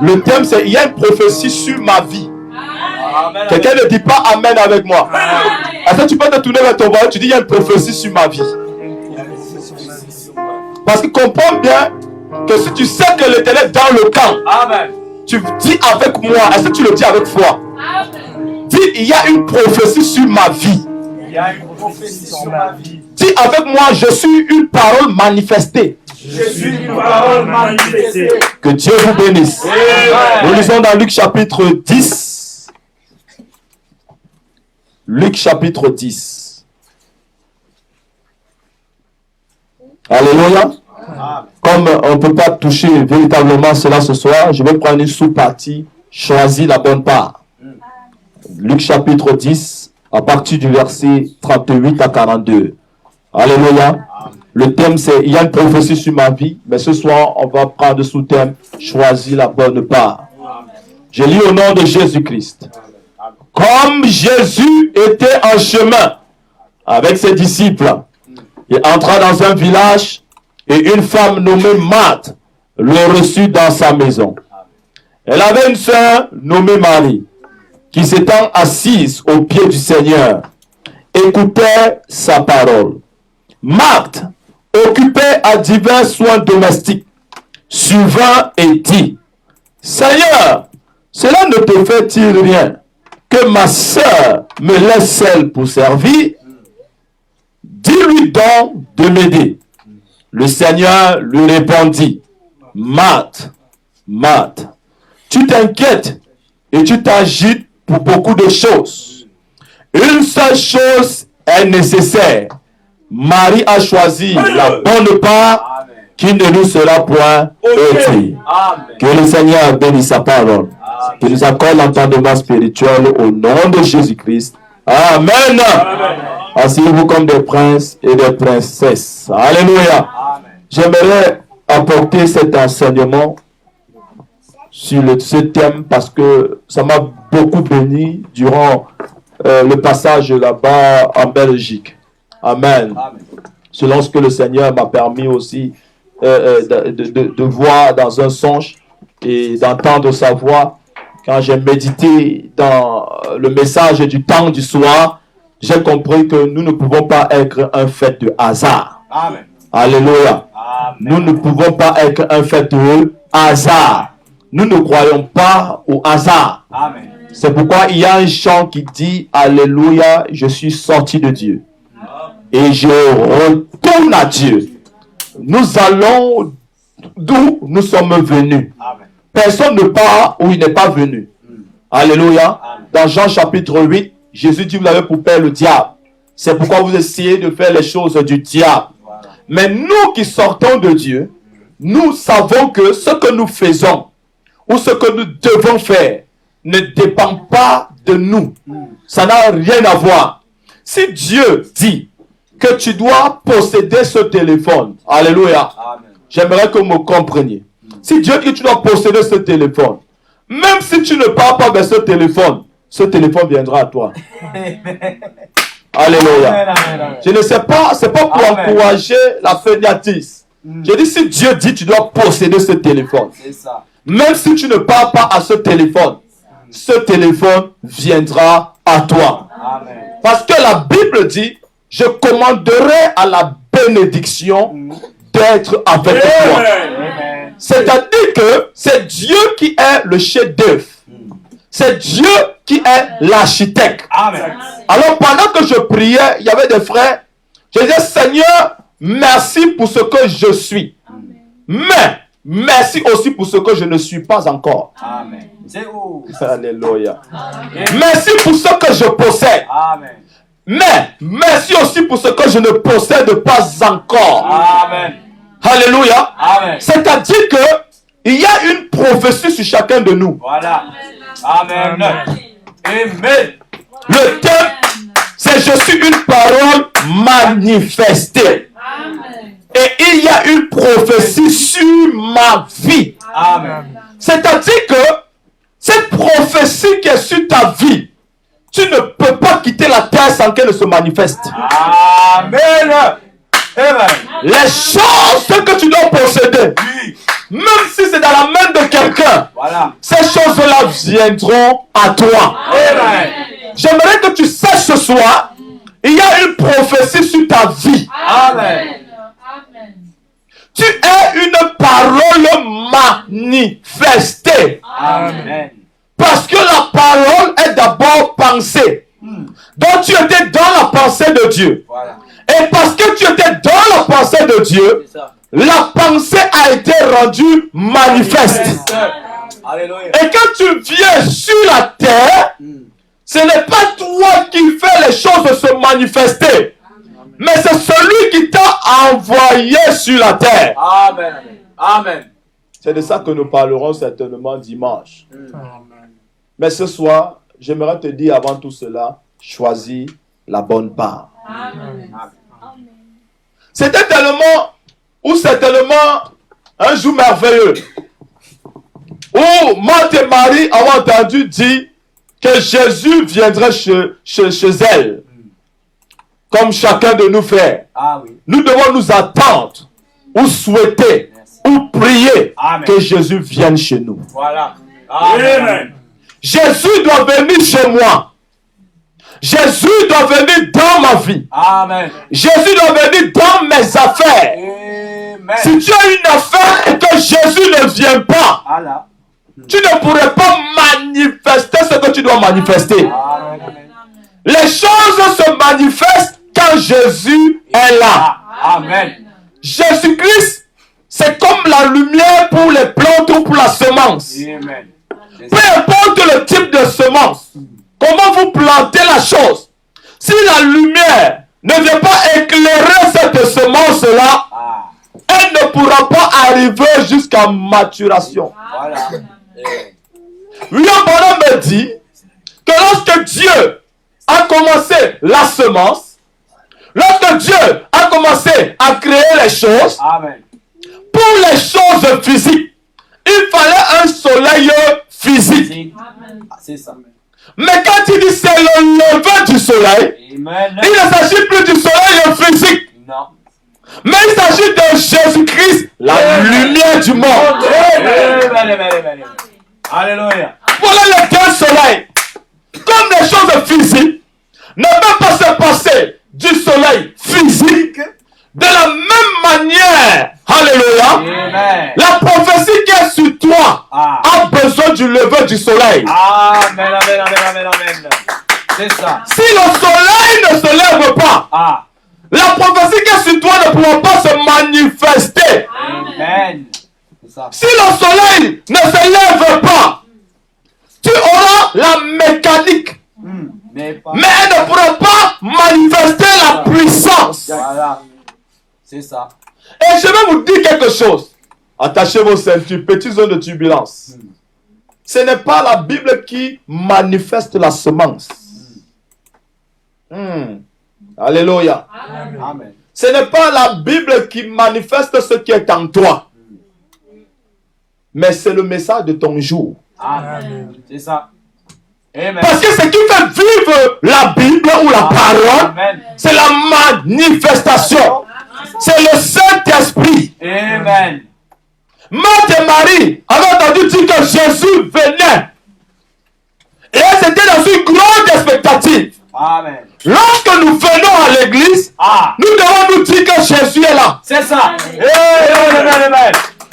Le thème, c'est « Il y a une prophétie sur ma vie ». Quelqu'un ne dit pas « Amen » avec moi. Est-ce que tu peux te tourner vers ton voisin, tu dis « Il y a une prophétie sur ma vie ». Parce que comprends bien que si tu sais que l'Éternel est dans le camp, tu dis avec moi, est-ce que tu le dis avec foi? Dis, il y a une prophétie sur ma vie. Il y a une prophétie sur ma vie. Dis avec moi, je suis une parole manifestée. Je suis une parole manifestée. Que Dieu vous bénisse. Nous lisons dans Luc chapitre 10. Luc chapitre 10. Alléluia. Comme on ne peut pas toucher véritablement cela ce soir, je vais prendre une sous-partie, choisis la bonne part. Luc chapitre 10, à partir du verset 38 à 42. Alléluia. Le thème c'est, il y a une prophétie sur ma vie, mais ce soir, on va prendre sous-thème, choisis la bonne part. Je lis au nom de Jésus-Christ. Comme Jésus était en chemin avec ses disciples, il entra dans un village et une femme nommée Marthe le reçut dans sa maison. Elle avait une sœur nommée Marie qui s'étant assise au pied du Seigneur écoutait sa parole. Marthe, occupée à divers soins domestiques, survint et dit, Seigneur, cela ne te fait-il rien que ma sœur me laisse seule pour servir? Dis-lui donc de m'aider. Le Seigneur lui répondit, Marthe, Marthe, tu t'inquiètes et tu t'agites pour beaucoup de choses. Une seule chose est nécessaire. Marie a choisi la bonne part qui ne nous sera point ôtée. Que le Seigneur bénisse sa parole. Qu'il nous accorde l'entendement spirituel au nom de Jésus-Christ. Amen. Asseyez-vous comme des princes et des princesses. Alléluia. J'aimerais apporter cet enseignement sur ce thème parce que ça m'a beaucoup béni durant le passage là-bas en Belgique. Amen. Selon ce que le Seigneur m'a permis aussi de voir dans un songe et d'entendre sa voix. Quand j'ai médité dans le message du temps du soir, j'ai compris que nous ne pouvons pas être un fait de hasard. Amen. Alléluia. Amen. Nous ne pouvons pas être un fait de hasard. Nous ne croyons pas au hasard. Amen. C'est pourquoi il y a un chant qui dit « Alléluia, je suis sorti de Dieu. Et je retourne à Dieu. Nous allons d'où nous sommes venus. Amen. Personne ne part où il n'est pas venu. Alléluia. Dans Jean chapitre 8, Jésus dit, vous avez pour père le diable. C'est pourquoi vous essayez de faire les choses du diable. Voilà. Mais nous qui sortons de Dieu, nous savons que ce que nous faisons ou ce que nous devons faire ne dépend pas de nous. Ça n'a rien à voir. Si Dieu dit que tu dois posséder ce téléphone, alléluia, Amen. j'aimerais que vous me compreniez. Si Dieu dit que tu dois posséder ce téléphone, même si tu ne pars pas vers ce téléphone viendra à toi. Alléluia. Je ne sais pas, c'est pas pour Amen. encourager la fainéantise. Je dis, si Dieu dit tu dois posséder ce téléphone, C'est ça. même si tu ne pars pas à ce téléphone viendra à toi. Amen. Parce que la Bible dit, je commanderai à la bénédiction d'être avec toi. Amen. C'est-à-dire que c'est Dieu qui est le chef-d'œuvre. C'est Dieu qui est l'architecte. Amen. Alors pendant que je priais, il y avait des frères. Je disais, Seigneur, merci pour ce que je suis. Mais merci aussi pour ce que je ne suis pas encore. Amen. C'est où? Alléluia. Merci pour ce que je possède. Amen. Mais merci aussi pour ce que je ne possède pas encore. Amen. Alléluia. Amen. C'est-à-dire que il y a une prophétie sur chacun de nous. Voilà. Amen. Amen. Le thème, c'est je suis une parole manifestée. Et il y a une prophétie sur ma vie. Amen. C'est-à-dire que cette prophétie qui est sur ta vie, tu ne peux pas quitter la terre sans qu'elle ne se manifeste. Amen. Amen. Les choses que tu dois posséder, même si c'est dans la main de quelqu'un, Voilà. ces choses-là viendront à toi. Amen. J'aimerais que tu saches ce soir, il y a une prophétie sur ta vie. Amen. Tu es une parole manifestée. Amen. Parce que la parole est d'abord pensée. Donc tu étais dans la pensée de Dieu. Voilà. Et parce que tu étais dans la pensée de Dieu, C'est ça. la pensée a été rendue manifeste. Alléluia. Et quand tu viens sur la terre, ce n'est pas toi qui fais les choses se manifester. Mais c'est celui qui t'a envoyé sur la terre. Amen. Amen. C'est de ça que nous parlerons certainement dimanche. Mais ce soir, j'aimerais te dire avant tout cela, choisis la bonne part. C'était tellement, ou certainement, un jour merveilleux, où Marthe et Marie ont entendu dire que Jésus viendrait chez elle. Comme chacun de nous fait. Ah oui. Nous devons nous attendre, ou souhaiter, ou prier Amen. que Jésus vienne chez nous. Voilà. Amen. Jésus doit venir chez moi. Jésus doit venir dans ma vie. Amen. Jésus doit venir dans mes affaires. Amen. Si tu as une affaire et que Jésus ne vient pas, Allah. tu ne pourrais pas manifester ce que tu dois manifester. Amen. Les choses se manifestent quand Jésus est là. Amen. Jésus-Christ, c'est comme la lumière pour les plantes ou pour la semence. Amen. Peu importe le type de semence, comment vous plantez la chose, si la lumière ne vient pas éclairer cette semence-là, Ah. elle ne pourra pas arriver jusqu'à maturation. Voilà. William Branham me dit que lorsque Dieu a commencé la semence, lorsque Dieu a commencé à créer les choses, Amen. pour les choses physiques, il fallait un soleil physique. Ah, c'est ça. Mais quand il dit c'est le lever du soleil, Amen. il ne s'agit plus du soleil physique, Non. mais il s'agit de Jésus-Christ, la lumière du monde. Amen. Alléluia. Voilà les deux soleils. Comme les choses physiques ne peuvent pas se passer du soleil physique, de la même manière, alléluia, Amen. la prophétie qui est sur toi a besoin du lever du soleil. Amen. C'est ça. Si le soleil ne se lève pas, Ah. la prophétie qui est sur toi ne pourra pas se manifester. Amen. C'est ça. Si le soleil ne se lève pas, tu auras la mécanique, Mais pas. mais elle ne pourra pas manifester la puissance. Voilà. C'est ça. Et je vais vous dire quelque chose. Attachez vos ceintures, petite zone de turbulence. Ce n'est pas la Bible qui manifeste la semence. Alléluia. Amen. Ce n'est pas la Bible qui manifeste ce qui est en toi. Mais c'est le message de ton jour. Amen. C'est ça. Amen. Parce que ce qui fait vivre la Bible ou la parole, Amen. c'est la manifestation. C'est le Saint-Esprit. Amen. Marthe et Marie avaient entendu dire que Jésus venait. Et elles étaient dans une grande expectative. Amen. Lorsque nous venons à l'église, Ah. nous devons nous dire que Jésus est là. C'est ça. Amen.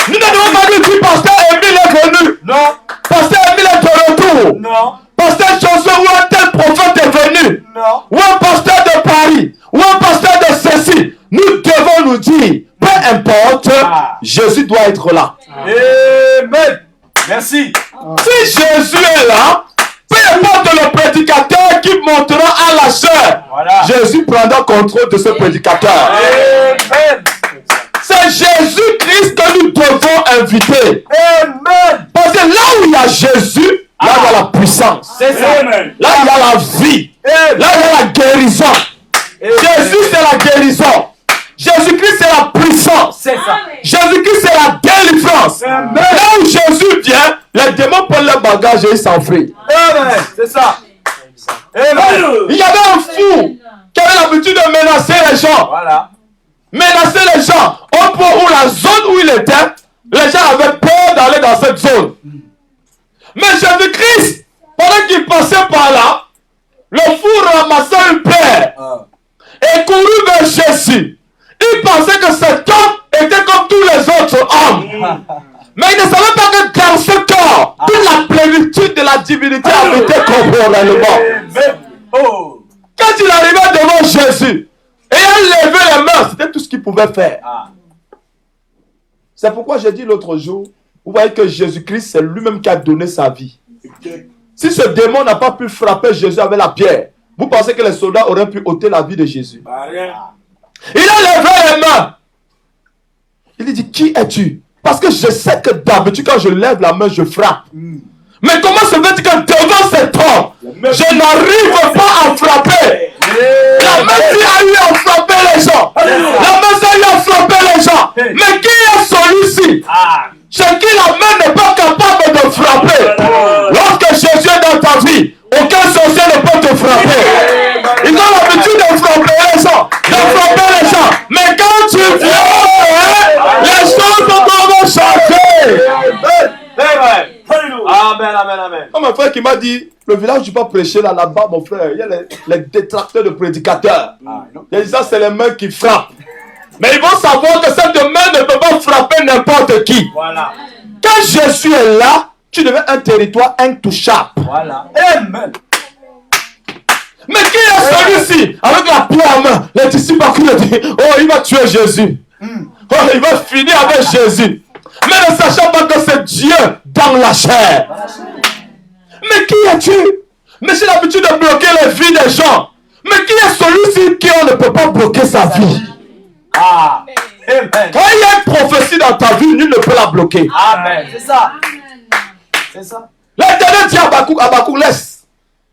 Nous ne devons pas nous dire Pasteur Émile est venu. Non. Pasteur Émile est de retour. Non. Pasteur Josué ou un tel prophète est venu. Non. Ou un pasteur de Paris. Ou un pasteur de ceci. Nous devons nous dire, peu importe, Jésus doit être là. Amen. Merci. Si Jésus est là, peu importe le prédicateur qui montera à la chair, Voilà. Jésus prendra contrôle de ce prédicateur. Amen. C'est Jésus-Christ que nous devons inviter. Amen. Parce que là où il y a Jésus, là il y a la puissance. C'est ça. Là il y a la vie. Là il y a la guérison. Jésus c'est la guérison. Jésus-Christ c'est la puissance. C'est ça. Jésus-Christ c'est la délivrance. Amen. Là où bagage et il s'enfuit. Amen. C'est ça. Amen. Il y avait un fou qui avait l'habitude de menacer les gens. Voilà. Menacer les gens. Au point où la zone où il était, les gens avaient peur d'aller dans cette zone. Mais Jésus-Christ, pendant qu'il passait par là, le fou ramassait une pierre et courut vers Jésus. Il pensait que cet homme était comme tous les autres hommes. Mais il ne savait pas que dans ce corps, toute la plénitude de la divinité habitait corporellement. Oh. Quand il arrivait devant Jésus, et il levait les mains, c'était tout ce qu'il pouvait faire. C'est pourquoi j'ai dit l'autre jour, vous voyez que Jésus-Christ, c'est lui-même qui a donné sa vie. Si ce démon n'a pas pu frapper Jésus avec la pierre, vous pensez que les soldats auraient pu ôter la vie de Jésus? Il a levé les mains. Il lui dit, qui es-tu? Parce que je sais que d'habitude, quand je lève la main, je frappe. Mais comment se fait-il que devant cet homme, je n'arrive pas à frapper? La main qui a eu à frapper les gens. La main qui a eu à frapper les gens. Mais qui est celui-ci? Chez qui la main n'est pas capable de frapper. Lorsque Jésus est dans ta vie, aucun sorcier ne peut te frapper. Ils ont l'habitude de frapper les gens. Mais quand tu viens, les choses vont changer. Amen. Comme un frère qui m'a dit, le village du pas prêcher là-bas, mon frère, il y a les détracteurs de prédicateurs. Il dit ça, c'est les mains qui frappent. Mais ils vont savoir que cette main ne peut pas frapper n'importe qui. Voilà. Quand Jésus est là, tu deviens un territoire intouchable. Voilà. Amen. Mais qui est celui-ci? Avec la pierre en main, les disciples ont dit, oh, il va tuer Jésus. Oh, il va finir avec Jésus. Mais ne sachant pas que c'est Dieu dans la chair. Mais qui es-tu? Mais j'ai l'habitude de bloquer les vies des gens. Mais qui est celui-ci qui on ne peut pas bloquer sa vie? Amen. Quand il y a une prophétie dans ta vie, nul ne peut la bloquer. Amen. C'est ça. C'est ça. L'Éternel dit à Habakkuk, laisse.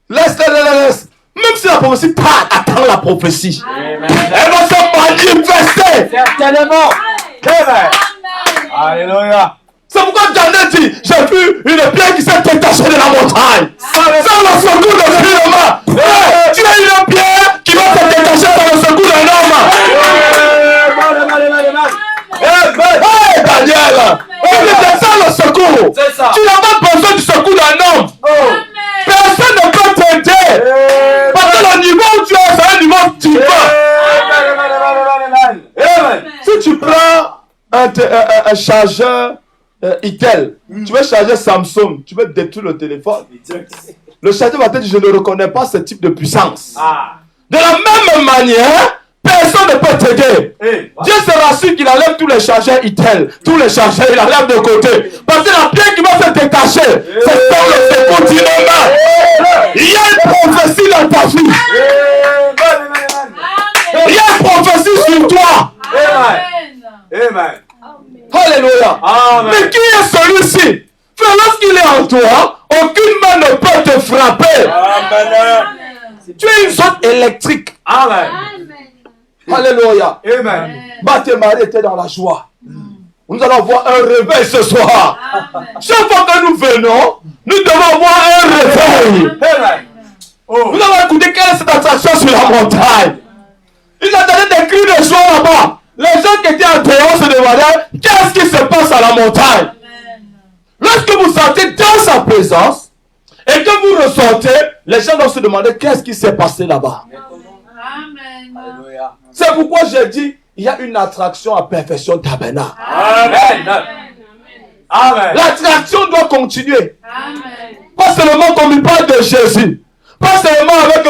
Même si la prophétie part, attends la prophétie. Amen. Elle va se manifester. Certainement. Amen. Alléluia. C'est pourquoi Daniel dit, j'ai vu une pierre qui s'est détachée de la montagne. Sans le secours de firmament. Tu as une pierre qui va se détacher sans le secours d'un homme. Hey Daniel, il est sans le secours. Tu n'as pas besoin du secours d'un homme. Personne ne peut t'aider. Parce que le niveau où tu es, c'est un niveau divin. Si tu prends un chargeur Itel, tu veux charger Samsung, tu veux détruire le téléphone, le chargeur va te dire, je ne reconnais pas ce type de puissance. De la même manière, personne ne peut t'aider. Dieu se rassure qu'il enlève tous les chargeurs Itel, tous les chargeurs, il enlève de côté. Parce que la pierre qui va se détacher, c'est dans le secours divin. Il y a une prophétie dans ta vie. Il y a une prophétie sur toi. Amen. Alléluia. Amen. Mais qui est celui-ci? Frère, lorsqu'il est en toi, aucune main ne peut te frapper. Amen. Tu es une zone électrique. Amen. Alléluia. Amen. Batte Marie était dans la joie. Nous allons avoir un réveil ce soir. Chaque fois que nous venons, nous devons avoir un réveil. Amen. Nous allons écouter quelle est cette attraction sur la montagne. Ils entendaient des cris de joie là-bas. Les gens qui étaient en dehors se demandaient qu'est-ce qui se passe à la montagne. Lorsque vous sentez dans sa présence et que vous ressentez, les gens doivent se demander qu'est-ce qui s'est passé là-bas. Alléluia. C'est pourquoi j'ai dit il y a une attraction à perfection tabernacle. Amen. Amen. L'attraction doit continuer. Pas seulement comme il parle de Jésus. Pas seulement avec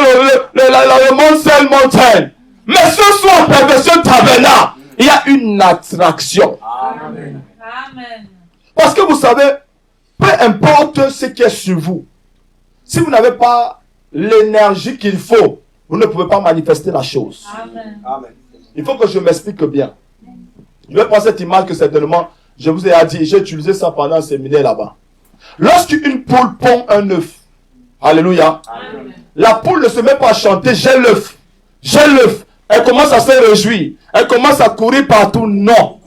le Mont Saint Montagne. Mais ce soir, perfection tabernacle, il y a une attraction. Amen. Parce que vous savez, peu importe ce qui est sur vous, si vous n'avez pas l'énergie qu'il faut, vous ne pouvez pas manifester la chose. Amen. Il faut que je m'explique bien. Je vais prendre cette image que certainement, je vous ai dit, j'ai utilisé ça pendant un séminaire là-bas. Lorsqu'une poule pond un œuf, alléluia, Amen. la poule ne se met pas à chanter, j'ai l'œuf, j'ai l'œuf. Elle commence à se réjouir, elle commence à courir partout, non.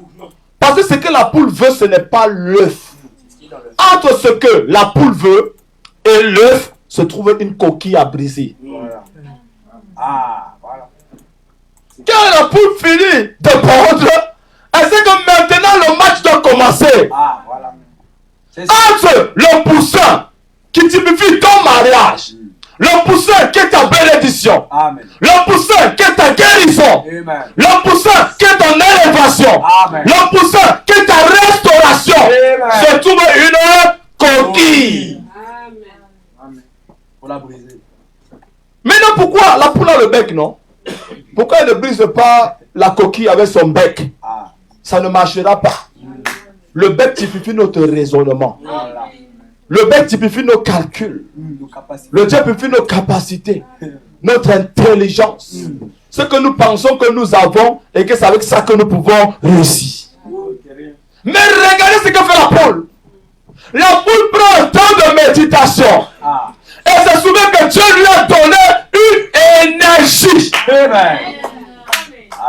Parce que ce que la poule veut, ce n'est pas l'œuf. entre ce que la poule veut et l'œuf se trouve une coquille à briser. Voilà. Ah, voilà. Quand la poule finit de pondre, elle sait que maintenant le match doit commencer. Ah, voilà. C'est ça. Entre le poussin qui typifie ton mariage, le poussin qui est ta bénédiction, Amen. le poussin qui est ta guérison, Amen. le poussin qui est ton élévation, Amen. le poussin qui est ta restauration, Amen. se trouve une coquille. Amen. Pour la briser. Maintenant, pourquoi la poule a le bec, non? Pourquoi elle ne brise pas la coquille avec son bec? Ah, Ça ne marchera pas. Le bec typifie notre raisonnement. voilà. Le bec typifie nos calculs. Nos capacités. Le Dieu typifie nos capacités, notre intelligence. Ce que nous pensons que nous avons et que c'est avec ça que nous pouvons réussir. Mais regardez ce que fait la poule. La poule prend un temps de méditation. Ah. Et se souvient que Dieu lui a donné une énergie. Amen.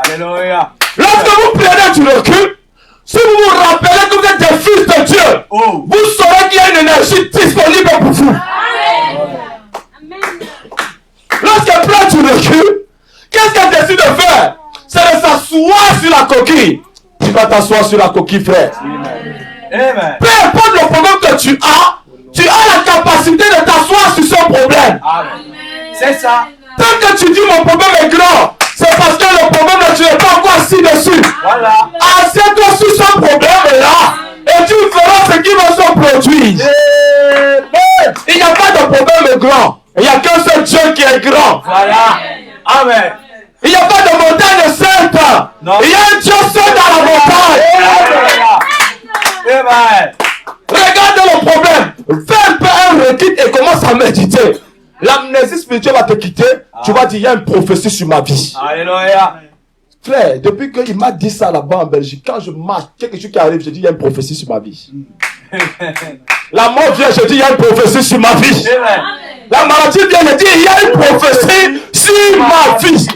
Alléluia. Lorsque vous prenez du recul, si vous vous rappelez que vous êtes des fils de Dieu, Oh. vous saurez qu'il y a une énergie disponible pour vous. Lorsqu'elle prend du recul, qu'est-ce qu'elle décide de faire? C'est de s'asseoir sur la coquille. Tu vas t'asseoir sur la coquille, frère. Amen. Peu importe le problème que tu as la capacité de t'asseoir sur ce problème. Amen. C'est ça. Tant que tu dis mon problème est grand, c'est parce que le problème là, tu n'es pas encore assis dessus. Voilà. Assieds-toi sur ce problème là et tu feras ce qui va se produire. Amen. Il n'y a pas de problème grand. Il n'y a qu'un seul Dieu qui est grand. Voilà. Amen. Il n'y a pas de montagne sainte. Non. Il y a un Dieu seul dans la montagne. Amen. Regarde le problème. Fais un peu un recul et commence à méditer. L'amnésie spirituelle va te quitter. Tu vas dire, il y a une prophétie sur ma vie. Alléluia. Frère, depuis qu'il m'a dit ça là-bas en Belgique, quand je marche, quelque chose qui arrive, je dis, il y a une prophétie sur ma vie. La mort vient, je dis, il y a une prophétie sur ma vie. Amen. La maladie vient, je dis, il y a une prophétie sur ma vie.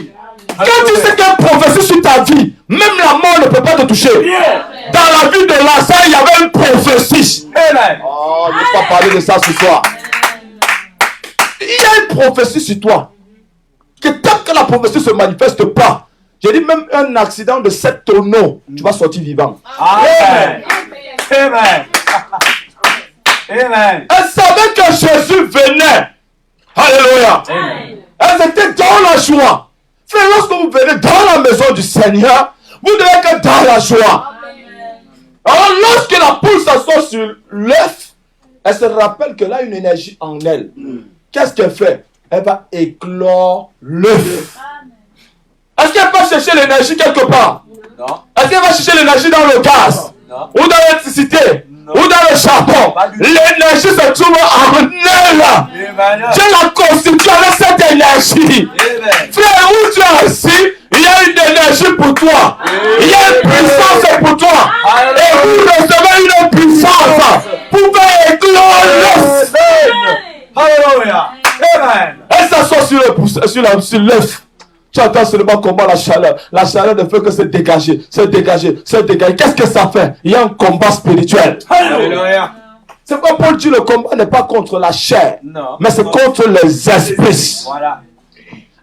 Quand tu sais qu'il y a une prophétie sur ta vie, même la mort ne peut pas te toucher. Dans la vie de Lazare, il y avait une prophétie. Amen. Oh, je ne vais pas parler de ça ce soir. Il y a une prophétie sur toi. Que tant que la prophétie ne se manifeste pas, j'ai dit même un accident de 7 tonneaux, tu vas sortir vivant. Amen. Amen. Amen. Elle savait que Jésus venait. Alléluia. Amen. Elles étaient dans la joie. Frère, lorsque vous venez dans la maison du Seigneur, vous devez être dans la joie. Alors lorsque la poule s'assoit sur l'œuf, elle se rappelle qu'elle a une énergie en elle. Qu'est-ce qu'elle fait? Elle va éclore l'œuf. Est-ce qu'elle va chercher l'énergie quelque part? Non. Est-ce qu'elle va chercher l'énergie dans le gaz? Non. Ou dans l'électricité? Ou dans le charbon? Pas du tout. L'énergie se trouve en elle. Amen. Dieu la constitue avec cette énergie. Amen. Frère, où tu es assis, il y a une énergie pour toi. Il y a une puissance pour toi. Et vous recevez une puissance pour faire éclore l'œuf. Alléluia. Amen. Elle s'assoit sur l'œuf. Tu entends seulement comment la chaleur ne fait que se dégager, se dégager, se dégager. Qu'est-ce que ça fait? Il y a un combat spirituel. Alléluia. C'est pourquoi Paul dit le combat n'est pas contre la chair, Non. mais c'est contre les esprits. Voilà.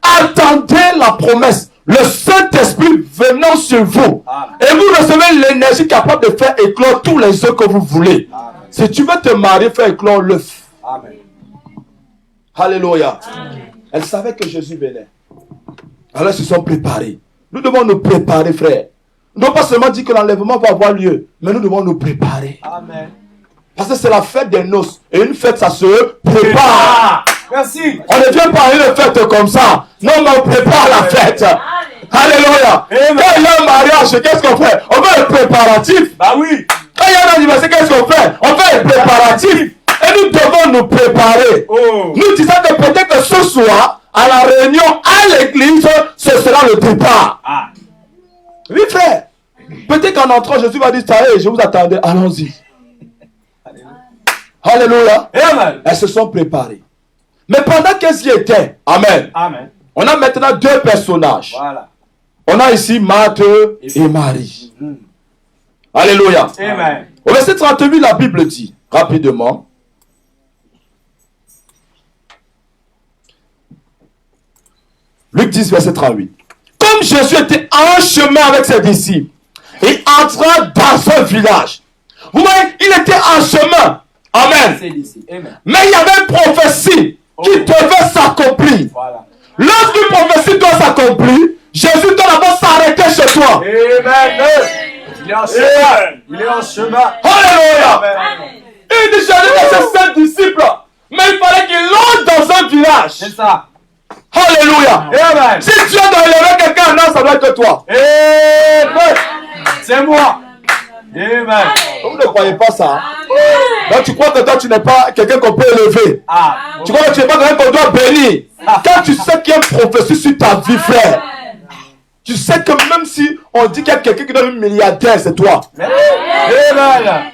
Attendez la promesse. Le Saint-Esprit venant sur vous. Amen. Et vous recevez l'énergie capable de faire éclore tous les œufs que vous voulez. Amen. Si tu veux te marier, fais éclore l'œuf. Amen. Alléluia. Elle savait que Jésus venait. Alors ils se sont préparés. Nous devons nous préparer, frère. Nous ne devons pas seulement dire que l'enlèvement va avoir lieu, mais nous devons nous préparer. Amen. Parce que c'est la fête des noces. Et une fête, ça se prépare. Merci. On ne vient pas à une fête comme ça. Non, mais on prépare la fête. Alléluia. Amen. Quand il y a un mariage, qu'est-ce qu'on fait? On fait le préparatif. Bah oui. Quand il y a un anniversaire, qu'est-ce qu'on fait? On fait le préparatif. Et nous devons nous préparer. Oh. Nous disons que peut-être que ce soir, à la réunion, à l'église, ce sera le départ. Ah. Oui, frère. Peut-être qu'en entrant, Jésus va dire, ça y est, je vous attendais, allons-y. Alléluia. Amen. Elles se sont préparées. Mais pendant qu'elles y étaient, Amen. Amen. On a maintenant deux personnages. Voilà. On a ici Marthe et Marie. Mm. Alléluia. Amen. Au verset 38, la Bible dit, rapidement. Luc 10, verset 38. Comme Jésus était en chemin avec ses disciples, il entra dans un village. Vous voyez, il était en chemin. Amen. Mais il y avait une prophétie qui devait s'accomplir. Voilà. Lorsqu'une prophétie doit s'accomplir, Jésus doit d'abord s'arrêter chez toi. Amen. Il est en chemin. Il est en chemin. Alléluia. Amen. Il dit, Jésus était ses 5 disciples. Mais il fallait qu'il entre dans un village. C'est ça. Alléluia. Amen. Si Dieu doit élever quelqu'un, non, ça doit être toi. Amen. C'est moi. Amen. Vous ne croyez pas ça? Donc tu crois que toi tu n'es pas quelqu'un qu'on peut élever. Ah. Tu crois que tu n'es pas quelqu'un qu'on doit bénir. Quand tu sais qu'il y a une prophétie sur ta vie, frère, tu sais que même si on dit qu'il y a quelqu'un qui donne 1 milliardaire, c'est toi. Amen.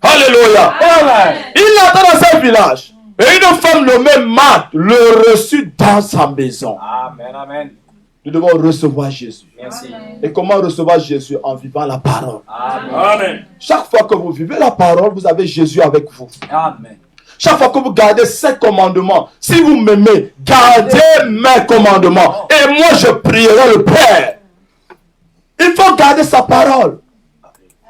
Alléluia. Amen. Il est dans un village. Et une femme nommée Marthe le reçut dans sa maison. Amen. Amen. Nous devons recevoir Jésus. Merci. Et comment recevoir Jésus? En vivant la parole. Amen. Chaque fois que vous vivez la parole, vous avez Jésus avec vous. Amen. Chaque fois que vous gardez ses commandements, si vous m'aimez, gardez mes commandements. Et moi, je prierai le Père. Il faut garder sa parole.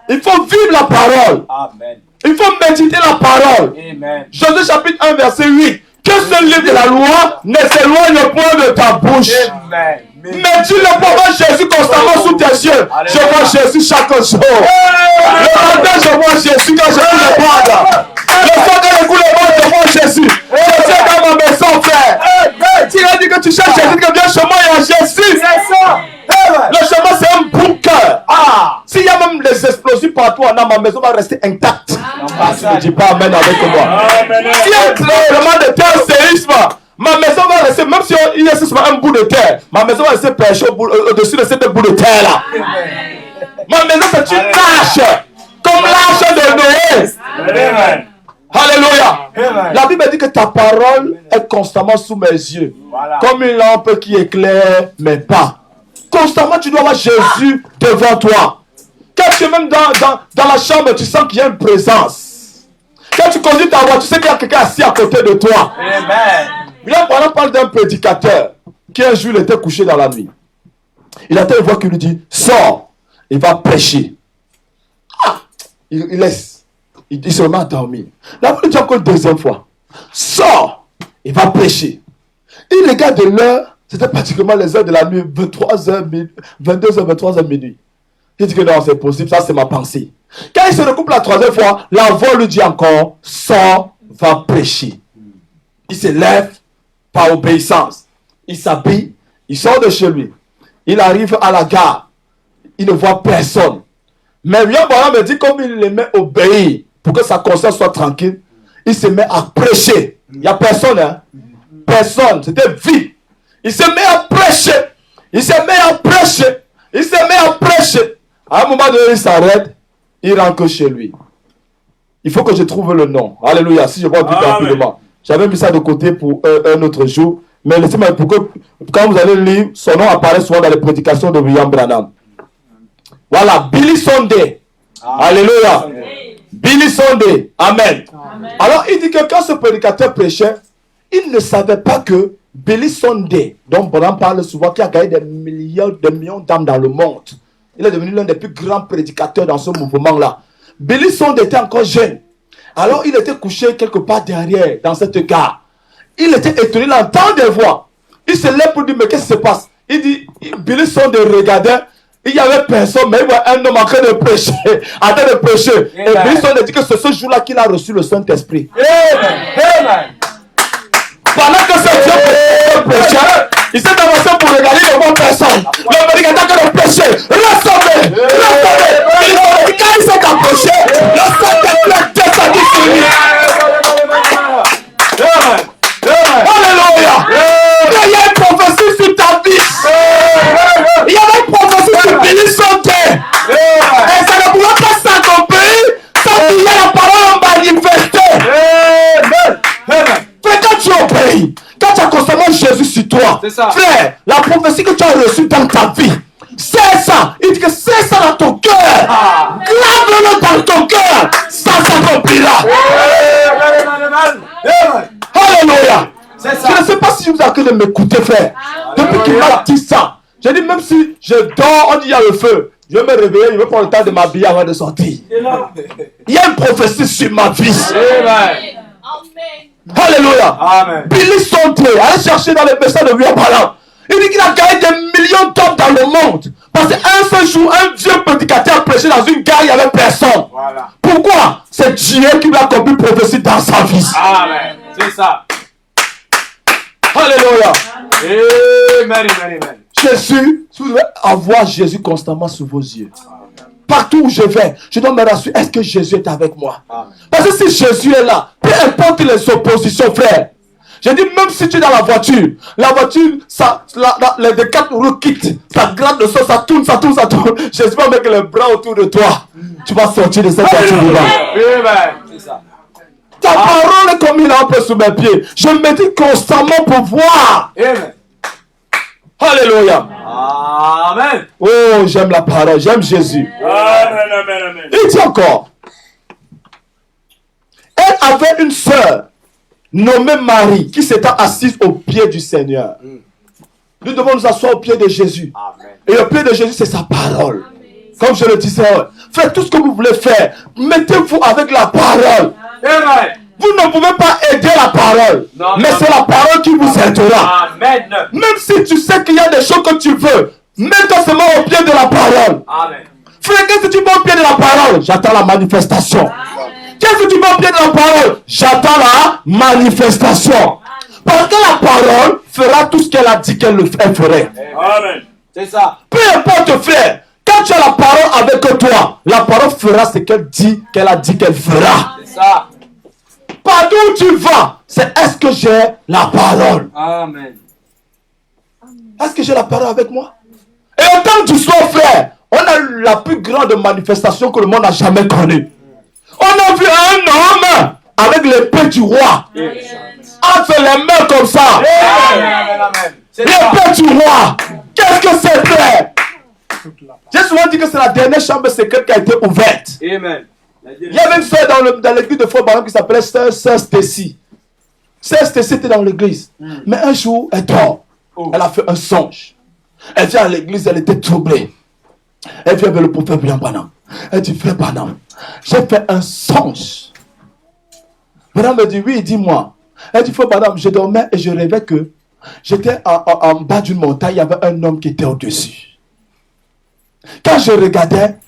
Il faut vivre la parole. Amen. Il faut méditer la parole. Amen. Josué chapitre 1, verset 8. Que ce livre de la loi ne s'éloigne point de ta bouche. Amen. Mais tu ne vois Jésus constamment sous tes yeux. Je vois Jésus chaque jour. Le matin, je vois Jésus quand je coule les bandes. Le soir, quand je coule les bandes, je vois Jésus. Je suis dans ma maison, frère. Tu as dit que tu cherches Jésus, que bien chez moi, il y a Jésus. C'est ça. Le chemin, c'est un bunker. Ah. S'il y a même les explosifs partout, dans ma maison va rester intacte. Tu ne dis pas Amen avec moi. S'il y a un tremblement de terre, séisme, ma maison va rester, même si il y a un bout de terre, ma maison va rester perchée au-dessus de cette bout de terre là. Ma maison c'est une arche, comme l'arche de Noé. Amen. Alléluia. Amen. La Bible dit que ta parole est constamment sous mes yeux, Voilà. comme une lampe qui éclaire mes pas. Constamment tu dois avoir Jésus devant toi. Quand tu es même dans la chambre, tu sens qu'il y a une présence. Quand tu conduis ta voiture, tu sais qu'il y a quelqu'un assis à côté de toi. Amen. Là, on parle d'un prédicateur qui un jour il était couché dans la nuit. Il a une voix qui lui dit, sors, il va prêcher. Ah, il laisse. Il se met à dormir. Là, il dit encore une deuxième fois, sors, il va prêcher. Il regarde de l'heure, c'était pratiquement les heures de la nuit, 22h, 23h minuit. Il dit que non, c'est possible, ça c'est ma pensée. Quand il se recoupe la troisième fois, la voix lui dit encore, sors, va prêcher. Il se lève par obéissance. Il s'habille, il sort de chez lui. Il arrive à la gare. Il ne voit personne. Mais William Branham me dit, comme il aimait obéir pour que sa conscience soit tranquille, il se met à prêcher. Il n'y a personne, hein? Personne. C'était vide. Il se met à prêcher. Il se met à prêcher. Il se met à prêcher. À un moment donné, il s'arrête. Il rentre chez lui. Il faut que je trouve le nom. Alléluia. Si je vois plus rapidement. J'avais mis ça de côté pour un autre jour. Mais laissez-moi pour que quand vous allez lire, son nom apparaît souvent dans les prédications de William Branham. Voilà, Billy Sunday. Alléluia. Billy Sunday. Amen. Alors il dit que quand ce prédicateur prêchait, il ne savait pas que Billy Sunday, dont Branham parle souvent, qui a gagné des millions d'âmes dans le monde. Il est devenu l'un des plus grands prédicateurs dans ce mouvement-là. Billy Sunday était encore jeune. Alors il était couché quelque part derrière, dans cette gare. Il était étonné, il entend des voix. Il se lève pour dire, mais qu'est-ce qui se passe? Il dit, Billy Sunday regardait, il n'y avait personne, mais il voit un homme en train de prêcher, en train de prêcher. Et Billy Sunday dit que c'est ce jour-là qu'il a reçu le Saint-Esprit. Amen. Pendant que ce Dieu prêchait, il s'est avancé pour regarder, il ne voit personne. Le prédicateur qui a prêché, rassemblé. Billy Sunday dit, quand il s'est approché, le Saint-Esprit descendit sur lui. Alléluia. Il y a une prophétie sur ta vie. Il y avait une prophétie sur Billy Sunday. Et ça ne pourra pas s'accomplir sans qu'il y ait la parole manifestée. Frère, quand tu obéis, quand tu as constamment Jésus sur toi, frère, la prophétie que tu as reçue dans ta vie, c'est ça. Il dit que c'est ça dans ton cœur. Grave-le dans ton cœur. Ça s'accomplira. Je ne sais pas si vous avez de m'écouter, frère. Depuis qu'il m'a dit ça, j'ai dit, même si je dors, on dit il y a le feu. Je vais me réveiller, je vais prendre le temps de m'habiller avant de sortir. Il y a une prophétie sur ma vie. Alléluia. Amen. Billy Sunday, allez chercher dans les messages de William Branham. Il dit qu'il a gagné des millions d'hommes dans le monde. Parce qu'un seul jour, un vieux prédicateur a prêché dans une gare, il n'y avait personne. Voilà. Pourquoi? C'est Dieu qui lui a accompli prophétie dans sa vie. Amen. C'est ça. Alléluia. Amen, amen, amen. Jésus, vous devez avoir Jésus constamment sous vos yeux. Partout où je vais, je dois me rassurer, est-ce que Jésus est avec moi? Amen. Parce que si Jésus est là, peu importe les oppositions, frère. Je dis, même si tu es dans la voiture, ça, les deux quatre roues quittent, ça gratte le sol, ça tourne. Jésus va mettre les bras autour de toi. Tu vas sortir de cette voiture. Amen. C'est ça. Ta parole est comme une lampe sous mes pieds. Je me dis constamment pour voir. Amen. Alléluia. Amen. Oh, j'aime la parole, j'aime Jésus. Amen, amen, amen. Il dit encore, elle avait une sœur nommée Marie qui s'était assise au pied du Seigneur. Nous devons nous asseoir au pied de Jésus. Amen. Et le pied de Jésus, c'est sa parole. Comme je le disais, faites tout ce que vous voulez faire. Mettez-vous avec la parole. Amen. Vous ne pouvez pas aider la parole. Non, mais non, c'est la parole qui vous aidera. Amen. Même si tu sais qu'il y a des choses que tu veux, mets-toi seulement au pied de la parole. Amen. Frère, qu'est-ce que tu veux au pied de la parole? J'attends la manifestation. Qu'est-ce que tu veux au pied de la parole? J'attends la manifestation. Parce que la parole fera tout ce qu'elle a dit qu'elle ferait. Amen. C'est ça. Peu importe, frère. Quand tu as la parole avec toi, la parole fera ce qu'elle dit, qu'elle a dit qu'elle fera. C'est ça. Partout où tu vas, c'est est-ce que j'ai la parole? Amen. Est-ce que j'ai la parole avec moi? Et autant que tu sois, frère, on a eu la plus grande manifestation que le monde n'a jamais connue. On a vu un homme avec l'épée du roi. Entre les mains comme ça. Amen. Amen. C'est ça. L'épée du roi. Qu'est-ce que c'est, frère? J'ai souvent dit que c'est la dernière chambre secrète qui a été ouverte. Amen. Il y avait une soeur dans l'église de Fort Baron qui s'appelait Sœur Stacy. Sœur Stacy était dans l'église. Mais un jour, elle dort. Elle a fait un songe. Elle vient à l'église, elle était troublée. Elle vient vers le prophète William Branham. Elle dit, frère Branham, j'ai fait un songe. Branham me dit, oui, dis-moi. Elle dit, frère Branham, je dormais et je rêvais que j'étais en bas d'une montagne, il y avait un homme qui était au-dessus. Quand je regardais,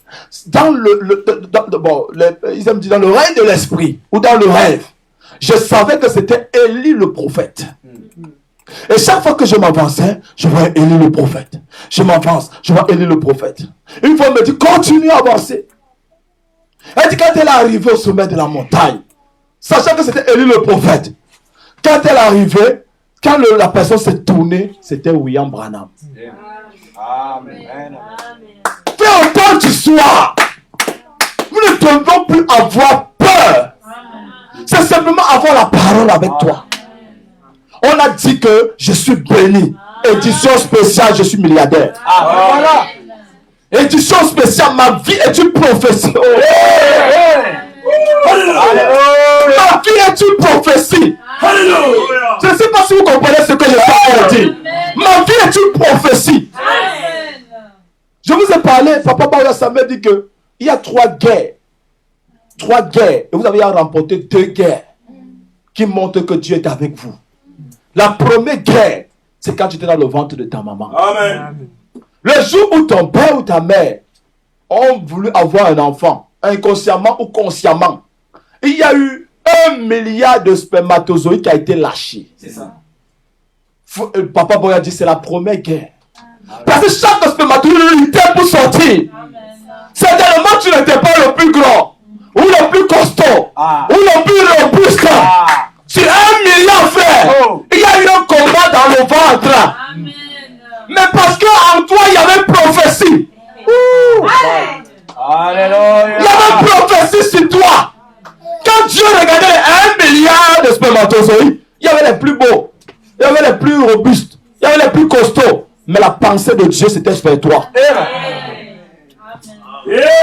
dans ils aiment dire dans le règne de l'esprit, ou dans le rêve, je savais que c'était Élie le prophète. Et chaque fois que je m'avançais, je vois Élie le prophète. Je m'avance, je vois Élie le prophète. Une fois, elle me dit, continue à avancer. Elle dit, quand elle est arrivée au sommet de la montagne, sachant que c'était Élie le prophète, quand elle est arrivée, quand la personne s'est tournée, c'était William Branham. Amen. Fais autant du soir. Nous ne devons plus avoir peur. C'est simplement avoir la parole avec toi. On a dit que je suis béni. Édition spéciale, je suis milliardaire. Voilà. Édition spéciale, ma vie est une prophétie. Ma vie est une prophétie. Alléluia. Je ne sais pas si vous comprenez ce que je suis en train de dire. Ma vie est une prophétie. Je vous ai parlé, Papa Baouya Samuel dit que il y a 3 guerres. 3 guerres. Et vous avez remporté 2 guerres qui montrent que Dieu est avec vous. La première guerre, c'est quand tu étais dans le ventre de ta maman. Amen. Le jour où ton père ou ta mère ont voulu avoir un enfant, inconsciemment ou consciemment, il y a eu 1 milliard de spermatozoïdes qui a été lâché. C'est ça. Papa Boya dit c'est la première guerre. Parce que chaque spermatozoïde luttait pour sortir. Certainement tu n'étais pas le plus grand, ou le plus costaud, ou le plus robuste. Sur 1 milliard, frère, il y a eu un combat dans le ventre. Amen. Mais parce qu'en toi, il y avait une prophétie. Alléluia. Il y avait une prophétie sur toi. Quand Dieu regardait les 1 milliard de spermatozoïdes, il y avait les plus beaux, il y avait les plus robustes, il y avait les plus costauds. Mais la pensée de Dieu, c'était vers toi.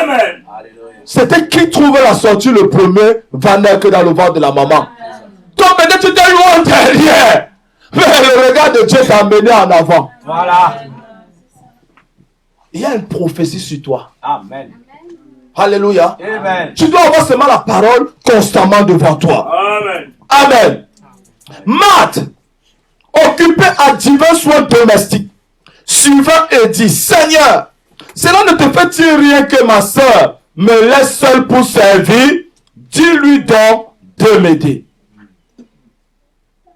Amen. C'était qui trouvait la sortie le premier va naître dans le ventre de la maman. Toi, peut-être tu étais loin derrière. Mais le regard de Dieu t'a amené en avant. Voilà. Il y a une prophétie sur toi. Amen. Alléluia. Amen. Tu dois avoir seulement la parole constamment devant toi. Amen. Amen. Marthe, occupé à divers soins domestiques, suivant et dit, Seigneur, cela ne te fait-il rien que ma soeur me laisse seule pour servir? Dis-lui donc de m'aider.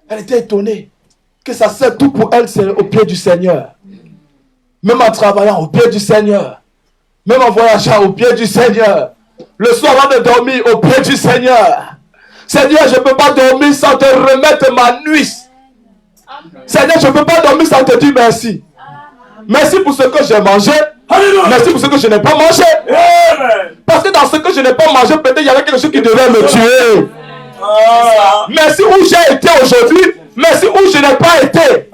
Elle était étonnée que sa sœur, tout pour elle, c'est au pied du Seigneur. Même en travaillant au pied du Seigneur. Même en voyageant au pied du Seigneur. Le soir avant de dormir au pied du Seigneur. Seigneur, je ne peux pas dormir sans te remettre ma nuit. Seigneur, je ne peux pas dormir sans te dire merci. Merci pour ce que j'ai mangé. Merci pour ce que je n'ai pas mangé. Parce que dans ce que je n'ai pas mangé, peut-être il y avait quelque chose qui devait me tuer. Merci où j'ai été aujourd'hui. Merci où je n'ai pas été.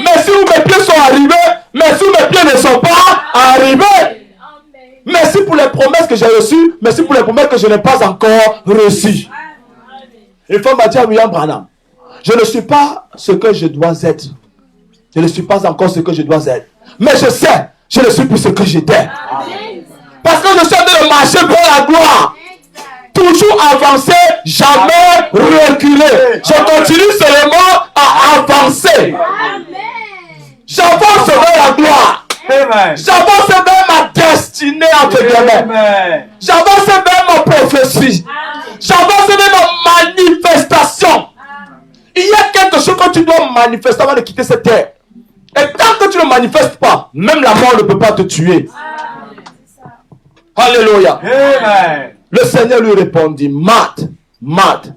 Merci où mes pieds sont arrivés. Merci où mes pieds ne sont pas arrivés. Merci pour les promesses que j'ai reçues. Merci pour les promesses que je n'ai pas encore reçues. Une femme m'a dit à William Branham, je ne suis pas ce que je dois être. Je ne suis pas encore ce que je dois être. Mais je sais, je ne suis plus ce que j'étais. Parce que je suis en train de marcher pour la gloire. Toujours avancer, jamais reculer. Je continue seulement à avancer. J'avance vers la gloire. J'avance vers ma destinée entre guillemets. J'avance vers ma prophétie. J'avance vers ma manifestation. Il y a quelque chose que tu dois manifester avant de quitter cette terre. Et tant que tu ne manifestes pas, même la mort ne peut pas te tuer. Alléluia. Le Seigneur lui répondit, Marthe,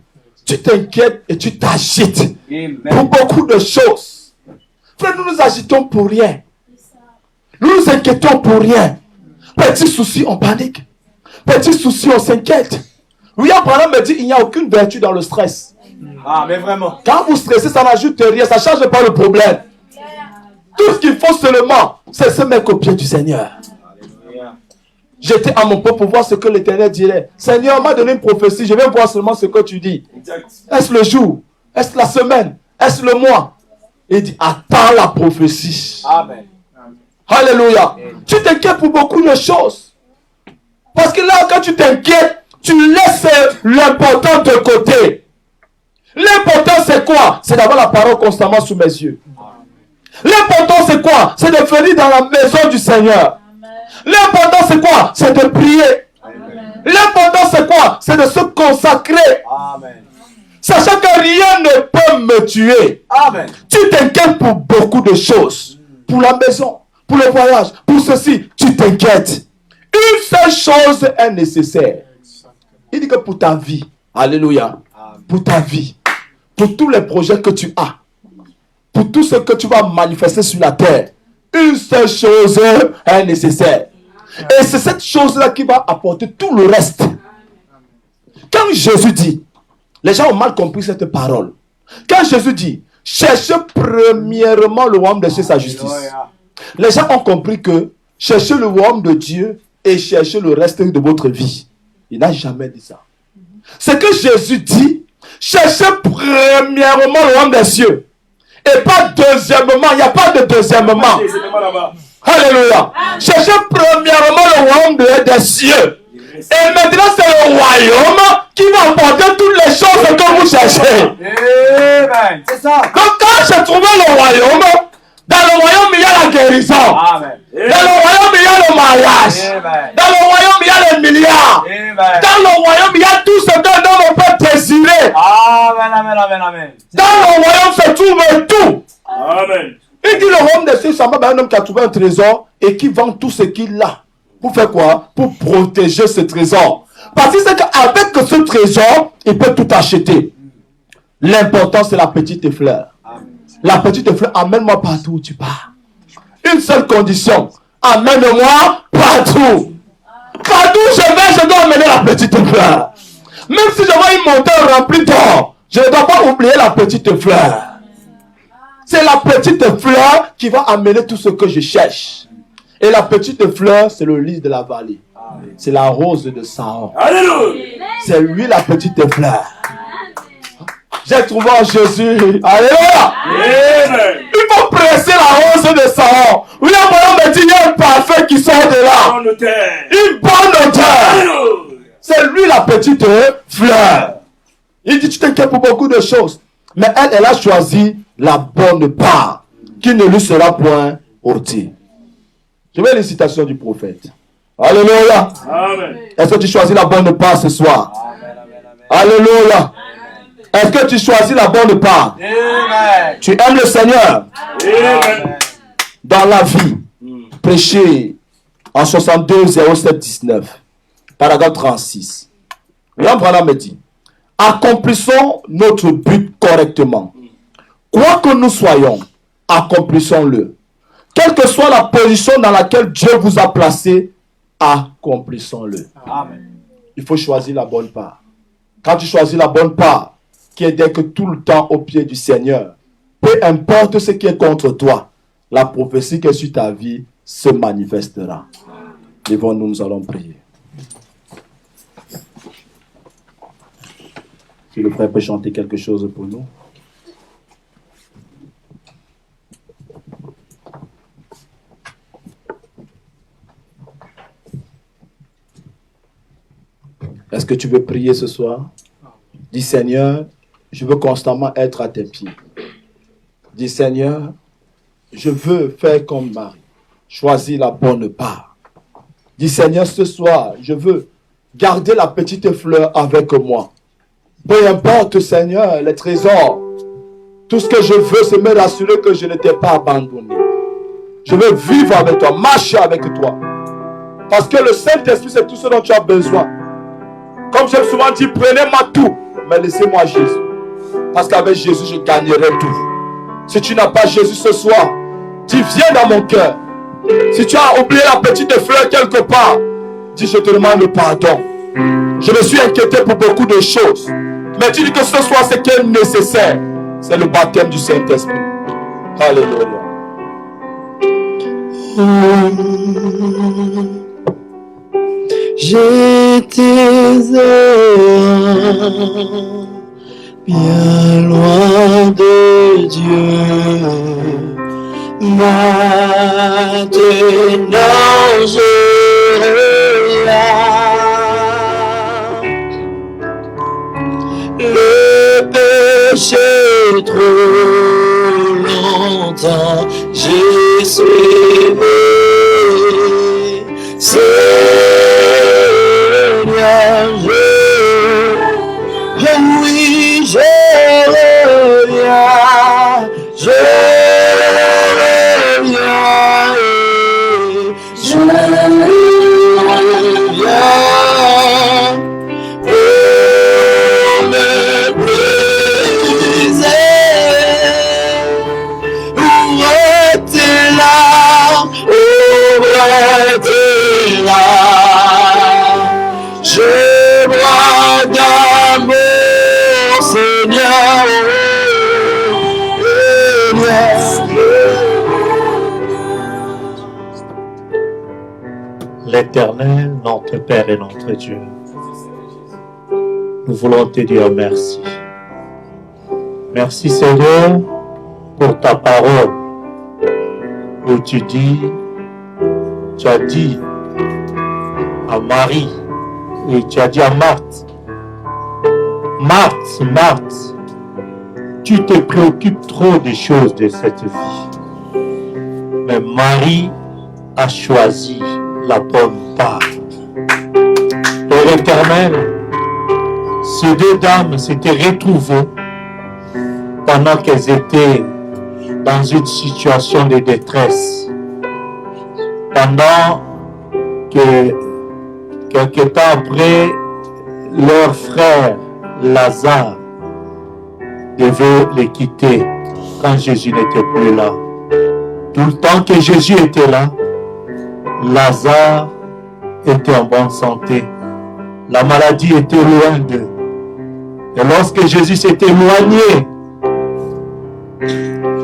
tu t'inquiètes et tu t'agites pour beaucoup de choses. Frère, nous nous agitons pour rien. Nous nous inquiétons pour rien. Petit souci, on panique. Petit souci, on s'inquiète. William Branham me dit, il n'y a aucune vertu dans le stress. Ah, mais vraiment. Quand vous stressez, ça n'ajoute rien, ça ne change pas le problème. Tout ce qu'il faut seulement, c'est se mettre au pied du Seigneur. J'étais à mon pot pour voir ce que l'Éternel dirait. Seigneur m'a donné une prophétie, je vais voir seulement ce que tu dis. Est-ce le jour? Est-ce la semaine? Est-ce le mois? Il dit, attends la prophétie. Amen. Alléluia. Tu t'inquiètes pour beaucoup de choses. Parce que là, quand tu t'inquiètes, tu laisses l'important de côté. L'important, c'est quoi? C'est d'avoir la parole constamment sous mes yeux. L'important, c'est quoi? C'est de venir dans la maison du Seigneur. L'important, c'est quoi? C'est de prier. L'important, c'est quoi? C'est de se consacrer. Amen. Sachant que rien ne peut me tuer. Amen. Tu t'inquiètes pour beaucoup de choses. Pour la maison, pour le voyage, pour ceci, tu t'inquiètes. Une seule chose est nécessaire. Il dit que pour ta vie, alléluia, pour ta vie, pour tous les projets que tu as, pour tout ce que tu vas manifester sur la terre, une seule chose est nécessaire. Et c'est cette chose-là qui va apporter tout le reste. Quand Jésus dit, les gens ont mal compris cette parole. Quand Jésus dit, cherchez premièrement le royaume de Dieu et sa justice. Les gens ont compris que cherchez le royaume de Dieu et cherchez le reste de votre vie. Il n'a jamais dit ça. C'est que Jésus dit, cherchez premièrement le royaume des cieux. Et pas deuxièmement, il n'y a pas de deuxièmement. Alléluia. Cherchez premièrement le royaume des cieux. Et maintenant, c'est le royaume qui va apporter toutes les choses que vous cherchez. Amen. C'est ça. Donc, quand j'ai trouvé le royaume, dans le royaume, il y a la guérison. Amen. Dans le royaume, il y a le mariage. Amen. Dans le royaume, il y a les milliards. Amen. Dans le royaume, il y a tout ce qu'un homme peut désirer. Amen, amen, amen, amen. Dans le royaume se trouve tout. Amen. Il dit le royaume des cieux, ça va un homme qui a trouvé un trésor et qui vend tout ce qu'il a. Pour faire quoi? Pour protéger ce trésor. Parce que c'est qu'avec ce trésor, il peut tout acheter. L'important, c'est la petite fleur. La petite fleur, amène-moi partout où tu pars. Une seule condition, amène-moi partout. Partout où je dois amener la petite fleur. Même si je vois une montagne remplie d'or, je ne dois pas oublier la petite fleur. C'est la petite fleur qui va amener tout ce que je cherche. Et la petite fleur, c'est le lys de la vallée. C'est la rose de Saron. Alléluia. C'est lui la petite fleur. j'ai trouvé en Jésus. Alléluia. Amen. Il faut presser la rose de Saron. Oui, on me dit, il y a un parfum qui sort de là. Bonne terre. Une bonne odeur. Alléluia. C'est lui la petite fleur. Il dit, tu t'inquiètes pour beaucoup de choses. Mais elle a choisi la bonne part qui ne lui sera point ôtée. Je vais les citations du prophète. Alléluia. Amen. Est-ce que tu choisis la bonne part ce soir? Alléluia. Est-ce que tu choisis la bonne part? Amen. Tu aimes le Seigneur? Amen. Dans la vie, prêché en 62 07 19, paragraphe 36. William Branham me dit, accomplissons notre but correctement. Quoi que nous soyons, accomplissons-le. Quelle que soit la position dans laquelle Dieu vous a placé, accomplissons-le. Amen. Il faut choisir la bonne part. Quand tu choisis la bonne part, qui est d'être tout le temps au pied du Seigneur, peu importe ce qui est contre toi, la prophétie qui est sur ta vie se manifestera. Lèvons-nous, nous allons prier. Si le frère peut chanter quelque chose pour nous. Est-ce que tu veux prier ce soir? Dis Seigneur, je veux constamment être à tes pieds. Dis Seigneur, je veux faire comme Marie. Choisis la bonne part. Dis Seigneur, ce soir, je veux garder la petite fleur avec moi. Peu importe Seigneur, les trésors. Tout ce que je veux, c'est me rassurer que je ne t'ai pas abandonné. Je veux vivre avec toi, marcher avec toi. Parce que le Saint-Esprit, c'est tout ce dont tu as besoin. Comme j'aime souvent dire, prenez-moi tout, mais laissez-moi Jésus. Parce qu'avec Jésus, je gagnerai tout. Si tu n'as pas Jésus ce soir, tu viens dans mon cœur. Si tu as oublié la petite fleur quelque part, dis, je te demande pardon. Je me suis inquiété pour beaucoup de choses. Mais tu dis que ce soir, ce qui est nécessaire, c'est le baptême du Saint-Esprit. Alléluia. J'étais bien loin de Dieu. Maintenant je le péché trop longtemps j'ai suivi. Seigneur, oui, je reviens, je reviens, je reviens pour me briser. Ouvre tes larmes, ouvre tes larmes. Je bois d'amour, Seigneur. L'Éternel, notre Père et notre Dieu, nous voulons te dire merci. Merci Seigneur pour ta parole où tu as dit à Marie et tu as dit à Marthe, Marthe, tu te préoccupes trop des choses de cette vie. Mais Marie a choisi la bonne part. Père éternel, ces deux dames s'étaient retrouvées pendant qu'elles étaient dans une situation de détresse. Pendant que quelque temps après, leur frère Lazare devait les quitter quand Jésus n'était plus là. Tout le temps que Jésus était là, Lazare était en bonne santé. La maladie était loin d'eux. Et lorsque Jésus s'est éloigné,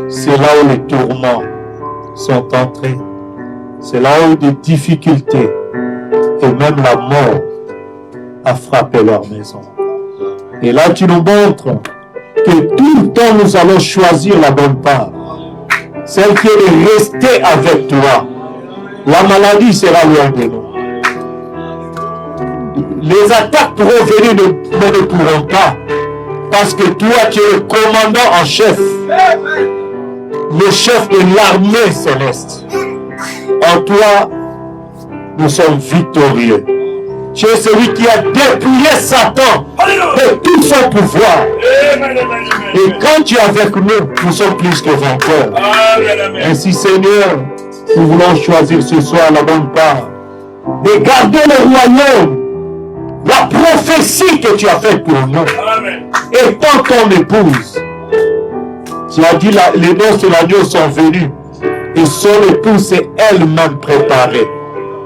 c'est là où les tourments sont entrés. C'est là où des difficultés et même la mort a frappé leur maison. Et là, tu nous montres que tout le temps nous allons choisir la bonne part. Celle qui est de rester avec toi. La maladie sera loin de nous. Les attaques pourront venir, mais ne pourront pas. Parce que toi, tu es le commandant en chef. Le chef de l'armée céleste. En toi, nous sommes victorieux. Tu es celui qui a dépouillé Satan de tout son pouvoir. Et quand tu es avec nous, nous sommes plus que vainqueurs. Ainsi, Seigneur, nous voulons choisir ce soir la bonne part. De garder le royaume. La prophétie que tu as faite pour nous. Étant ton épouse. Tu as dit les noces de l'agneau sont venus. Et son épouse s'est elle-même préparée.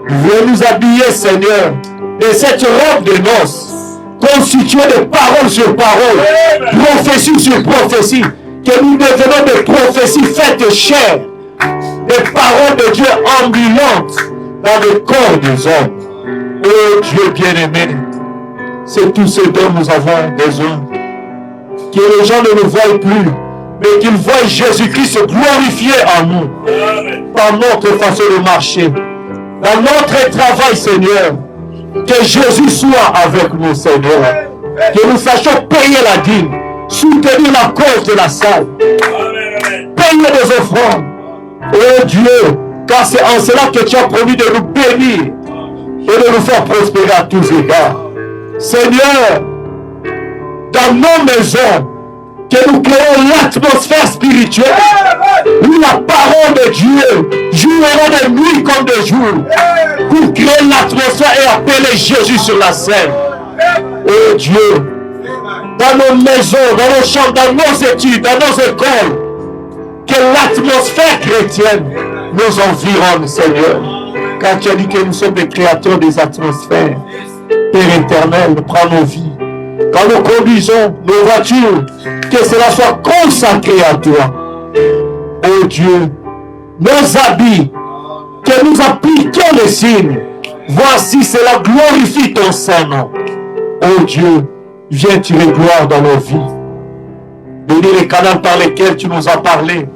Viens nous habiller, Seigneur, de cette robe de noces, constituée de parole sur parole, prophétie sur prophétie, que nous devenons des prophéties faites chair, des paroles de Dieu ambulantes dans le corps des hommes. Oh Dieu bien-aimé, c'est tout ce dont nous avons besoin. Que les gens ne nous voient plus, mais qu'ils voient Jésus-Christ se glorifier en nous, par notre façon de marcher, dans notre travail, Seigneur. Que Jésus soit avec nous, Seigneur. Que nous sachions payer la dîme, soutenir la cause de la salle, payer des offrandes. Oh Dieu, car c'est en cela que tu as promis de nous bénir et de nous faire prospérer à tous égards. Seigneur, dans nos maisons, que nous créons l'atmosphère spirituelle où la parole de Dieu jouera de nuit comme de jour pour créer l'atmosphère et appeler Jésus sur la scène. Oh Dieu, dans nos maisons, dans nos chambres, dans nos études, dans nos écoles, que l'atmosphère chrétienne nous environne, Seigneur. Car tu as dit que nous sommes des créateurs des atmosphères. Père éternel, prends nos vies. Quand nous conduisons nos voitures, que cela soit consacré à toi. Oh Dieu, nos habits, que nous appliquions les signes. Voici, cela glorifie ton Saint-Nom. Oh Dieu, viens tirer gloire dans nos vies. Bénis les canaux par lesquels tu nous as parlé.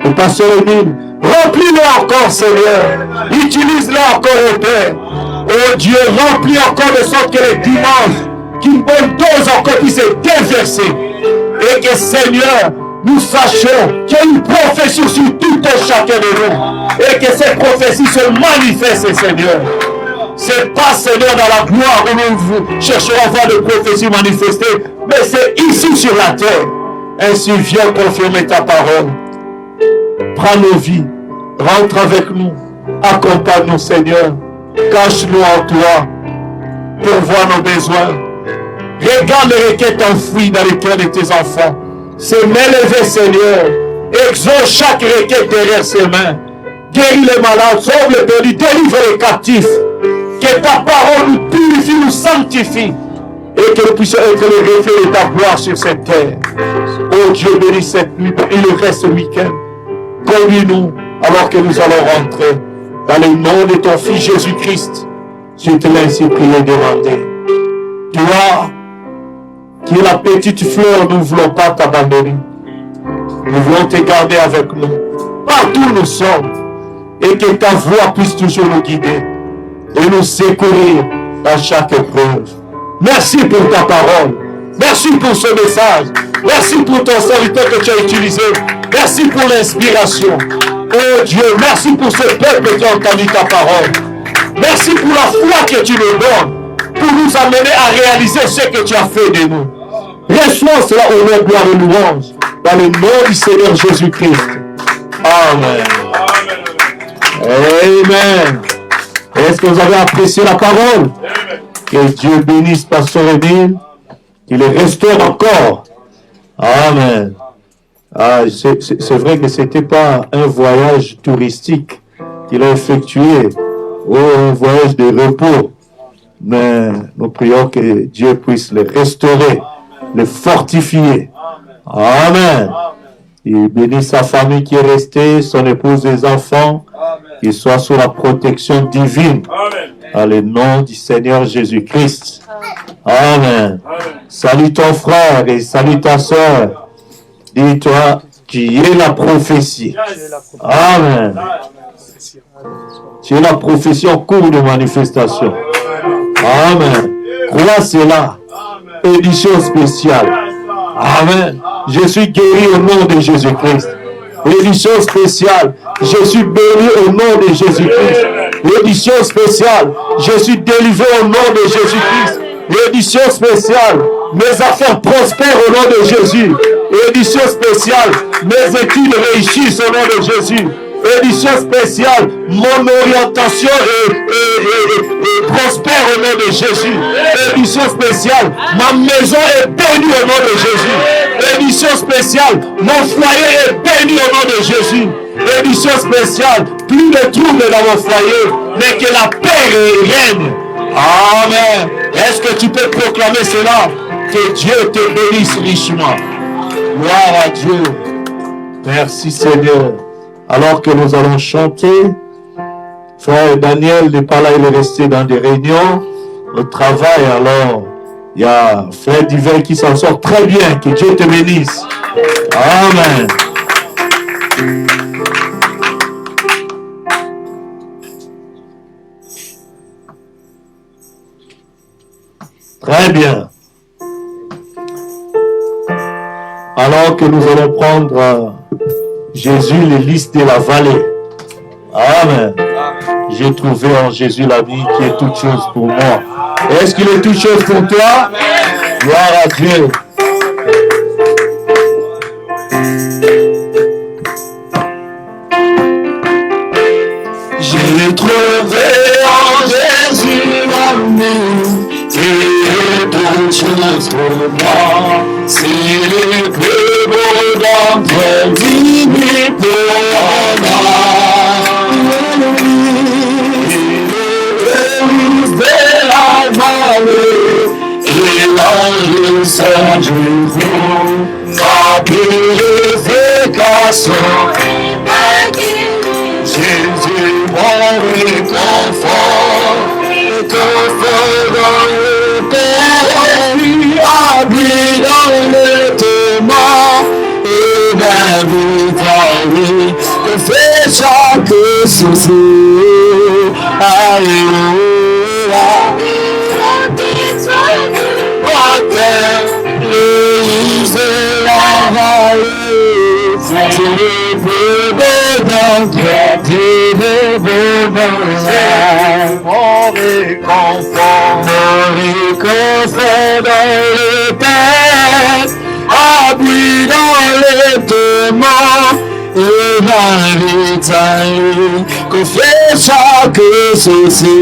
Le pasteur Émile, remplis-le encore, Seigneur. Utilise-le encore, oh Père. Oh Dieu, remplis encore de sorte que les dimanches, qu'une bonne dose encore puisse être déversée. Et que, Seigneur, nous sachions qu'il y a une prophétie sur tout et chacun de nous. Et que ces prophéties se manifestent, Seigneur. C'est pas, Seigneur, dans la gloire où nous chercherons à voir de prophéties manifestées, mais c'est ici sur la terre. Ainsi, viens confirmer ta parole. Prends nos vies, rentre avec nous, accompagne-nous, Seigneur. Cache-nous en toi, pourvois nos besoins. Regarde les requêtes enfouies dans les cœurs de tes enfants. C'est m'élever, Seigneur. Exauce chaque requête derrière ses mains. Guéris les malades, sauve les perdus, délivre les captifs. Que ta parole nous purifie, nous sanctifie. Et que nous puissions être le reflet de ta gloire sur cette terre. Oh Dieu, bénis cette nuit et le reste du week-end. Conduis-nous alors que nous allons rentrer. Dans le nom de ton Fils Jésus-Christ, je te l'ai ainsi prié et demandé. Toi, qui es la petite fleur, nous ne voulons pas t'abandonner. Nous voulons te garder avec nous, partout où nous sommes, et que ta voix puisse toujours nous guider et nous secourir dans chaque épreuve. Merci pour ta parole. Merci pour ce message. Merci pour ton serviteur que tu as utilisé. Merci pour l'inspiration. Oh Dieu, merci pour ce peuple qui a entendu ta parole. Merci pour la foi que tu nous donnes pour nous amener à réaliser ce que tu as fait de nous. Reçois cela au nom, gloire et louange dans le nom du Seigneur Jésus-Christ. Amen. Amen. Est-ce que vous avez apprécié la parole? Que Dieu bénisse Pasteur Émile, qu'il restaure encore. Amen. Ah, c'est vrai que ce n'était pas un voyage touristique qu'il a effectué, ou un voyage de repos. Mais nous prions que Dieu puisse le restaurer, le fortifier. Amen. Il bénisse sa famille qui est restée, son épouse, les enfants, qu'il soit sous la protection divine. Dans le nom du Seigneur Jésus-Christ. Amen. Salue ton frère et salue ta soeur. Dis-toi, tu es la prophétie. Amen. Tu es la prophétie en cours de manifestation. Amen. Crois cela. Édition spéciale. Amen. Je suis guéri au nom de Jésus-Christ. Édition spéciale. Je suis béni au nom de Jésus-Christ. Édition spéciale. Je suis délivré au nom de Jésus-Christ. Édition spéciale. Mes affaires prospèrent au nom de Jésus. Édition spéciale. Mes études réussissent au nom de Jésus. Édition spéciale. Mon orientation est prospère au nom de Jésus. Édition spéciale. Ma maison est bénie au nom de Jésus. Édition spéciale. Mon foyer est béni au nom de Jésus. Édition spéciale. Plus de troubles dans mon foyer, mais que la paix règne. Amen. Est-ce que tu peux proclamer cela? Que Dieu te bénisse richement. Gloire à Dieu. Merci Seigneur. Alors que nous allons chanter, frère Daniel n'est pas là, il est resté dans des réunions, au travail. Alors, il y a frère Divin qui s'en sort très bien. Que Dieu te bénisse. Amen. Très bien. Alors que nous allons prendre Jésus, les listes de la vallée. Amen. J'ai trouvé en Jésus la vie qui est toute chose pour moi. Est-ce qu'il est toute chose pour toi? Gloire à Dieu. J'ai trouvé en Jésus l'amour qui est toute chose pour moi. C'est le plus beau d'entre divins pour moi. Il est la vallée et l'ange saint du jour. Ma purification. Jésus, mon réconfort, dans le pays, habite dans le témoin, et ma victoire, que fait chaque souci. Alléluia. L'église de la vallée, c'est le plus beau d'entre mon réconfort dans le Père, habite dans les témoins, et ma vitaille, que fait chaque souci.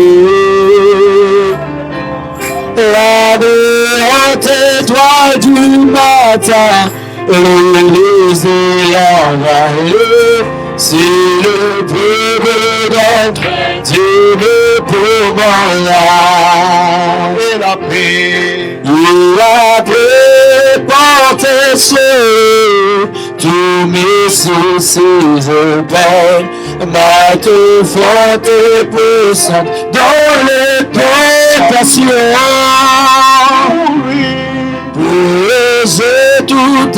La haute étoile du matin, l'église et la vallée, c'est le plus beau d'entre Dieu pour moi. Et la paix, il a porté sur tous mes soucis et peines, ma tout forte et puissante dans les tentations. J'ai tout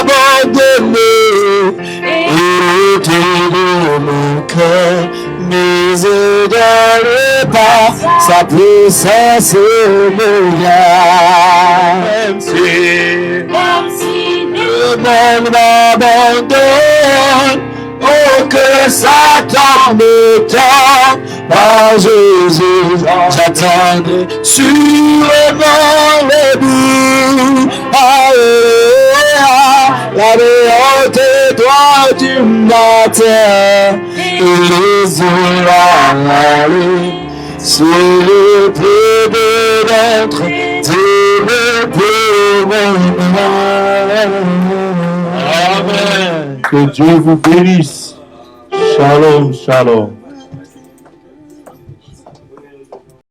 abandonné et de mon cœur, mais dans par sa puissance me vient. Même si le monde m'abandonne, oh que Satan me tente, par Jésus j'attendrai sûrement le but. La haute étoile du matin, et les eaux la lune, c'est le plus beau d'entre Dieu pour moi. Amen. Que Dieu vous bénisse. Shalom, shalom.